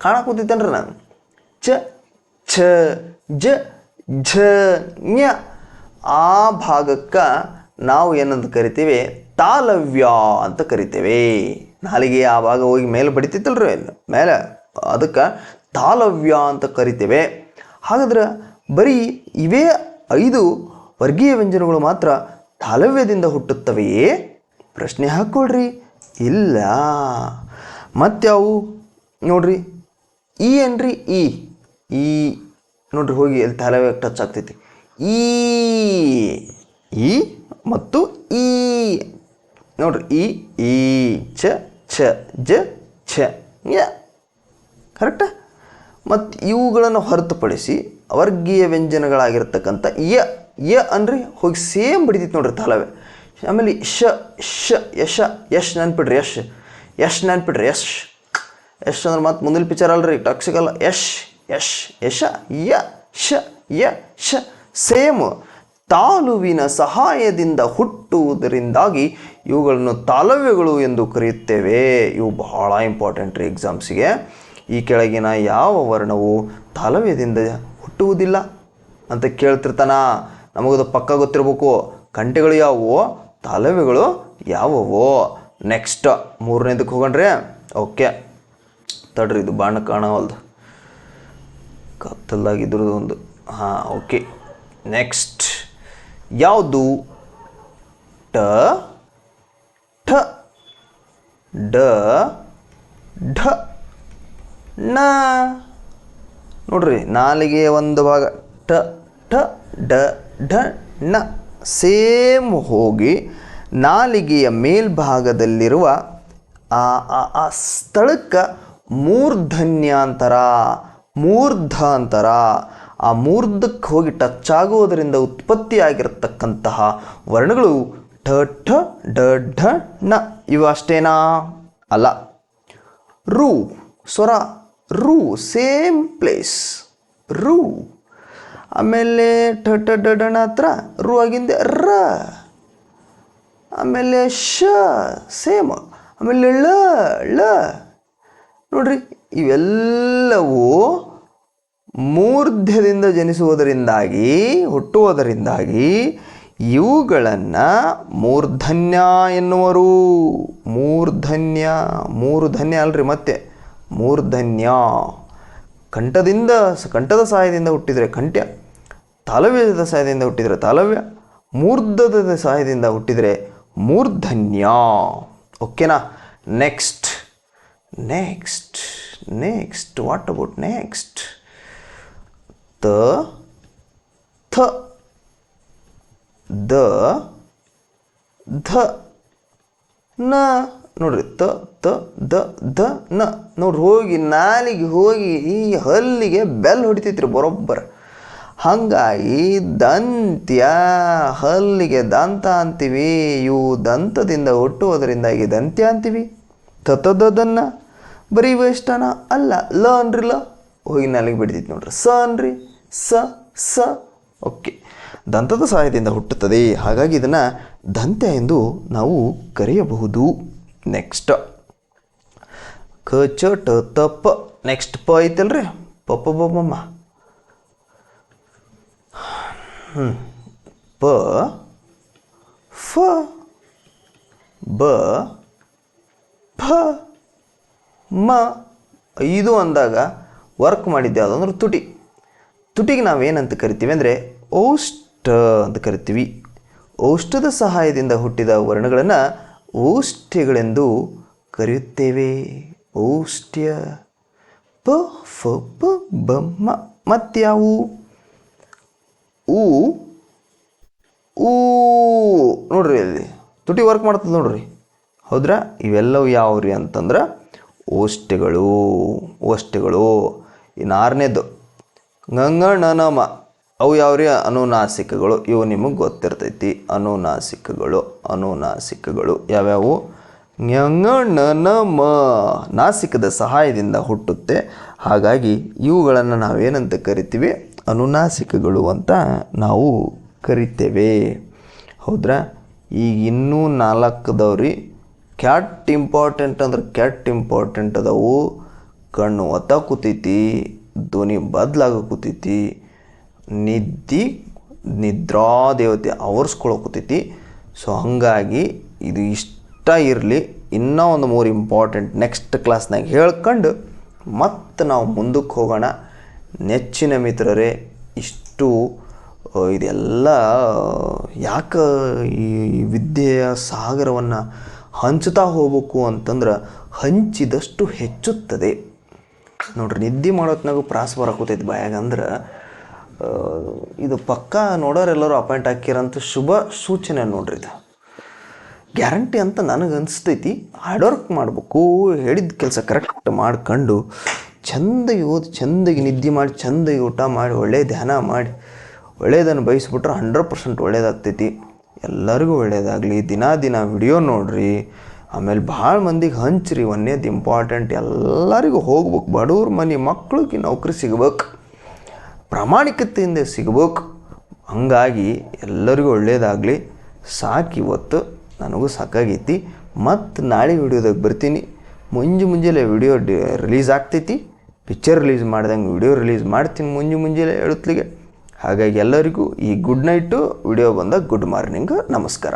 ಕಾಣಕೂತೈತನ್ರಿ ನಾನು. ಚ ಛ ಜ ಝ ಞ. ಆ ಭಾಗಕ್ಕೆ ನಾವು ಏನಂತ ಕರಿತೀವಿ, ತಾಲವ್ಯ ಅಂತ ಕರಿತೇವೆ. ನಾಲಿಗೆ ಆ ಭಾಗ ಹೋಗಿ ಮೇಲೆ ಬಡಿತೈತಲ್ರಿ ಮೇಲೆ, ಅದಕ್ಕೆ ತಾಲವ್ಯ ಅಂತ ಕರಿತೇವೆ. ಹಾಗಾದ್ರೆ ಬರೀ ಇವೇ 5 ವರ್ಗೀಯ ವ್ಯಂಜನಗಳು ಮಾತ್ರ ತಾಲವ್ಯದಿಂದ ಹುಟ್ಟುತ್ತವೆಯೇ? ಪ್ರಶ್ನೆ ಹಾಕ್ಕೊಳ್ರಿ. ಇಲ್ಲ. ಮತ್ಯಾವು ನೋಡ್ರಿ, ಈ ಏನ್ರಿ, ಈ ನೋಡ್ರಿ ಹೋಗಿ ಅಲ್ಲಿ ತಾಲವ್ಯ ಟಚ್ ಆಗ್ತೈತಿ. ಈ ಮತ್ತು ಈ ನೋಡ್ರಿ, ಈ ಚ ಛ ಜ ಛ ಯ ಕರೆಕ್ಟ. ಮತ್ತು ಇವುಗಳನ್ನು ಹೊರತುಪಡಿಸಿ ವರ್ಗೀಯ ವ್ಯಂಜನಗಳಾಗಿರ್ತಕ್ಕಂಥ ಯ ಅನ್ರಿ ಹೋಗಿ ಸೇಮ್ ಬಡಿತೈತಿ ನೋಡ್ರಿ ತಾಲವ್ಯ. ಆಮೇಲೆ ಯಶ್ ನೆನ್ಪಿಡ್ರಿ, ಯಶ್ ನೆನ್ಪಿಡ್ರಿ. ಯಶ್ ಅಂದ್ರೆ ಮತ್ತೆ ಮುಂದಿನ ಪಿಕ್ಚರ್ ಅಲ್ರಿ, ಟಾಕ್ಸಿಕಲ್ಲ. ಯಶ ಯ ಶ ಸೇಮ್ ತಾಲುವಿನ ಸಹಾಯದಿಂದ ಹುಟ್ಟುವುದರಿಂದಾಗಿ ಇವುಗಳನ್ನು ತಾಲವ್ಯಗಳು ಎಂದು ಕರೆಯುತ್ತೇವೆ. ಇವು ಬಹಳ ಇಂಪಾರ್ಟೆಂಟ್ ರೀ ಎಕ್ಸಾಮ್ಸಿಗೆ. ಈ ಕೆಳಗಿನ ಯಾವ ವರ್ಣವು ತಾಲವ್ಯದಿಂದ ಹುಟ್ಟುವುದಿಲ್ಲ ಅಂತ ಕೇಳ್ತಿರ್ತಾನ. ನಮಗದು ಪಕ್ಕ ಗೊತ್ತಿರಬೇಕು. ಕಂಠೆಗಳು ಯಾವುವು, ತಾಲವ್ಯಗಳು ಯಾವುವು. ನೆಕ್ಸ್ಟ್ 3ನೇದಕ್ಕೆ ಹೋಗಣ್ರಿ. ಓಕೆ ತಡ್ರಿ, ಇದು ಬಾಣ ಕಾಣವಲ್ದು, ಕತ್ತಲ್ದಾಗಿದ್ರದ್ದು ಒಂದು. ಹಾಂ ಓಕೆ. ನೆಕ್ಸ್ಟ್ ಯಾವುದು? ಟ ಠ ಡ ಢ ನ. ನೋಡ್ರಿ, ನಾಲಿಗೆಯ ಒಂದು ಭಾಗ ಟ ಠ ಡ ಢ ನ ಸೇಮ್ ಹೋಗಿ ನಾಲಿಗೆಯ ಮೇಲ್ಭಾಗದಲ್ಲಿರುವ ಆ ಸ್ಥಳಕ್ಕೆ ಮೂರ್ಧನ್ಯಾಂತರ, ಮೂರ್ಧ ಅಂತರ. ಆ ಮೂರ್ಧಕ್ಕೆ ಹೋಗಿ ಟಚ್ ಆಗುವುದರಿಂದ ಉತ್ಪತ್ತಿಯಾಗಿರತಕ್ಕಂತಹ ವರ್ಣಗಳು ಠ ಠ ಡ ಢ ನ. ಇವು ಅಷ್ಟೇನಾ? ಅಲ್ಲ. ರು ಸ್ವರ, ರು ಸೇಮ್ ಪ್ಲೇಸ್, ರು. ಆಮೇಲೆ ಠ ಠ ಡ ಢ ಣ ಹತ್ರ ರು ಆಗಿಂದೆ ರ. ಆಮೇಲೆ ಶ ಸೇಮ್. ಆಮೇಲೆ ಳ. ನೋಡ್ರಿ, ಇವೆಲ್ಲವೂ ಮೂರ್ಧದಿಂದ ಜನಿಸುವುದರಿಂದಾಗಿ, ಹುಟ್ಟುವುದರಿಂದಾಗಿ ಇವುಗಳನ್ನು ಮೂರ್ಧನ್ಯ ಎನ್ನುವರು. ಮೂರ್ಧನ್ಯ, ಮೂರ್ಧನ್ಯ ಅಲ್ರಿ, ಮತ್ತೆ ಮೂರ್ಧನ್ಯ. ಕಂಠದ ಸಹಾಯದಿಂದ ಹುಟ್ಟಿದರೆ ಕಂಠ್ಯ, ತಾಲವ್ಯದ ಸಹಾಯದಿಂದ ಹುಟ್ಟಿದರೆ ತಾಲವ್ಯ, ಮೂರ್ಧದ ಸಹಾಯದಿಂದ ಹುಟ್ಟಿದರೆ ಮೂರ್ಧನ್ಯ. ಓಕೆನಾ? Next what about next? ತ ಥ ದ ಧ ನ. ನೋಡ್ರಿ, ದ ನ. ನೋಡ್ರಿ, ಹೋಗಿ ನಾಲಿಗೆ ಹೋಗಿ ಈ ಹಲ್ಲಿಗೆ ಬೆಲ್ ಹೊಡಿತೈತ್ರಿ ಬರೋಬ್ಬರ. ಹಾಗಾಗಿ ದಂತ್ಯ, ಹಲ್ಲಿಗೆ ದಂತ ಅಂತೀವಿ. ಇವು ದಂತದಿಂದ ಹುಟ್ಟುವುದರಿಂದಾಗಿ ದಂತ್ಯ ಅಂತೀವಿ. ತತದನ್ನ ಬರೀ ಇಷ್ಟನ ಅಲ್ಲ. ಲ ಅನ್ರಿ, ಲ ಹೋಗಿ ನಾಲಿಗೆ ಬಿಡ್ತೈತಿ ನೋಡ್ರಿ. ಸ ಅನ್ರಿ, ಸ. ಓಕೆ, ದಂತದ ಸಹಾಯದಿಂದ ಹುಟ್ಟುತ್ತದೆ. ಹಾಗಾಗಿ ಇದನ್ನು ದಂತ್ಯ ಎಂದು ನಾವು ಕರೆಯಬಹುದು. ನೆಕ್ಸ್ಟ್ ಕ ಚ ಟ ತ ಪ. ನೆಕ್ಸ್ಟ್ ಪ ಐತಲ್ರಿ, ಪಪ್ಪ ಬಮ್ಮ. ಪ ಫ ಬ ಫ ಮ. 5 ಅಂದಾಗ ವರ್ಕ್ ಮಾಡಿದ್ದೆ ಯಾವುದಂದ್ರೆ ತುಟಿ. ತುಟಿಗೆ ನಾವೇನಂತ ಕರಿತೀವಿ ಅಂದರೆ ಔಷ್ಠ ಅಂತ ಕರಿತೀವಿ. ಔಷ್ಠದ ಸಹಾಯದಿಂದ ಹುಟ್ಟಿದ ವರ್ಣಗಳನ್ನು ಔಷ್ಠ್ಯಗಳೆಂದು ಕರೆಯುತ್ತೇವೆ. ಔಷ್ಠ್ಯ. ಪ ಫ ಪ ಬ ಮ. ಮತ್ಯಾವು? ಊ ನೋಡ್ರಿ, ಅಲ್ಲಿ ತುಟಿ ವರ್ಕ್ ಮಾಡ್ತದೆ ನೋಡ್ರಿ. ಹೌದ್ರಾ? ಇವೆಲ್ಲವೂ ಯಾವ್ರಿ ಅಂತಂದ್ರೆ ಓಷ್ಠಗಳು. ಇನ್ನು 6ನೇದು ಂಗಣನಮ. ಅವು ಯಾವ್ರಿ? ಅನುನಾಸಿಕಗಳು. ಇವು ನಿಮಗೆ ಗೊತ್ತಿರ್ತೈತಿ. ಅನುನಾಸಿಕಗಳು ಯಾವ್ಯಾವು? ಂಗಣನಮ ನಾಸಿಕದ ಸಹಾಯದಿಂದ ಹುಟ್ಟುತ್ತೆ. ಹಾಗಾಗಿ ಇವುಗಳನ್ನು ನಾವೇನಂತ ಕರಿತೀವಿ? ಅನುನಾಸಿಕಗಳು ಅಂತ ನಾವು ಕರಿತೇವೆ. ಹೌದ್ರಾ? ಈಗ ಇನ್ನೂ 4 ಕ್ಯಾಟ್ ಇಂಪಾರ್ಟೆಂಟ್ ಅಂದ್ರೆ ಕ್ಯಾಟ್ ಇಂಪಾರ್ಟೆಂಟ್ ಅದಾವು. ಕಣ್ಣು ಒತ್ತ ಕೂತೈತಿ, ಧ್ವನಿ ಬದಲಾಗ ಕೂತೈತಿ, ನಿದ್ದೆ ನಿದ್ರಾ ದೇವತೆ ಆವರಿಸ್ಕೊಳಕತ್ತೈತಿ. ಸೊ ಹಾಗಾಗಿ ಇದು ಇಷ್ಟ ಇರಲಿ. ಇನ್ನೂ ಒಂದು 3 ಇಂಪಾರ್ಟೆಂಟ್ ನೆಕ್ಸ್ಟ್ ಕ್ಲಾಸ್ನಾಗ ಹೇಳ್ಕೊಂಡು ಮತ್ತು ನಾವು ಮುಂದಕ್ಕೆ ಹೋಗೋಣ. ನೆಚ್ಚಿನ ಮಿತ್ರರೇ, ಇಷ್ಟು ಇದೆಲ್ಲ ಯಾಕೆ ಈ ವಿದ್ಯೆಯ ಸಾಗರವನ್ನು ಹಂಚ್ತಾ ಹೋಗ್ಬೇಕು ಅಂತಂದ್ರೆ ಹಂಚಿದಷ್ಟು ಹೆಚ್ಚುತ್ತದೆ. ನೋಡ್ರಿ, ನಿದ್ದೆ ಮಾಡೋತ್ನಾಗೂ ಪ್ರಾಸ ಬರಕೂತೈತಿ ಬಾಯಾಗ. ಅಂದ್ರೆ ಇದು ಪಕ್ಕಾ ನೋಡೋರೆಲ್ಲರೂ ಅಪಾಯಿಂಟ್ ಹಾಕಿರೋಂಥ ಶುಭ ಸೂಚನೆ ನೋಡ್ರಿ. ಇದು ಗ್ಯಾರಂಟಿ ಅಂತ ನನಗೆ ಅನಿಸ್ತೈತಿ. ಹಾರ್ಡ್ ವರ್ಕ್ ಮಾಡಬೇಕು, ಹೇಳಿದ ಕೆಲಸ ಕರೆಕ್ಟ್ ಮಾಡ್ಕೊಂಡು ಚೆಂದಾಗಿ ಓದಿ, ಚೆಂದಾಗಿ ನಿದ್ದೆ ಮಾಡಿ, ಚೆಂದಾಗಿ ಊಟ ಮಾಡಿ, ಒಳ್ಳೆಯ ಧ್ಯಾನ ಮಾಡಿ, ಒಳ್ಳೆಯದನ್ನು ಬಯಸ್ಬಿಟ್ರೆ 100% ಒಳ್ಳೇದಾಗ್ತೈತಿ. ಎಲ್ಲರಿಗೂ ಒಳ್ಳೆಯದಾಗಲಿ. ದಿನ ವಿಡಿಯೋ ನೋಡ್ರಿ, ಆಮೇಲೆ ಭಾಳ ಮಂದಿಗೆ ಹಂಚ್ರಿ. ಒಂದೇದು ಇಂಪಾರ್ಟೆಂಟ್, ಎಲ್ಲರಿಗೂ ಹೋಗ್ಬೇಕು. ಬಡವ್ರ ಮನೆ ಮಕ್ಳಿಗೆ ನೌಕರಿ ಸಿಗ್ಬೇಕು, ಪ್ರಾಮಾಣಿಕತೆಯಿಂದ ಸಿಗ್ಬೇಕು. ಹಂಗಾಗಿ ಎಲ್ಲರಿಗೂ ಒಳ್ಳೆಯದಾಗಲಿ. ಸಾಕು, ಇವತ್ತು ನನಗೂ ಸಾಕಾಗೈತಿ. ಮತ್ತು ನಾಳೆ ವಿಡಿಯೋದಾಗ ಬರ್ತೀನಿ. ಮುಂಜಾನೆ ವಿಡಿಯೋ ರಿಲೀಸ್ ಆಗ್ತೈತಿ. ಪಿಕ್ಚರ್ ರಿಲೀಸ್ ಮಾಡ್ದಂಗೆ ವಿಡಿಯೋ ರಿಲೀಸ್ ಮಾಡ್ತೀನಿ ಮುಂಜಾನೆ ಹೇಳುತ್ತಲಿಗೆ. ಹಾಗಾಗಿ ಎಲ್ಲರಿಗೂ ಈ ಗುಡ್ ನೈಟು, ವಿಡಿಯೋ ಬಂದಾಗ ಗುಡ್ ಮಾರ್ನಿಂಗು. ನಮಸ್ಕಾರ.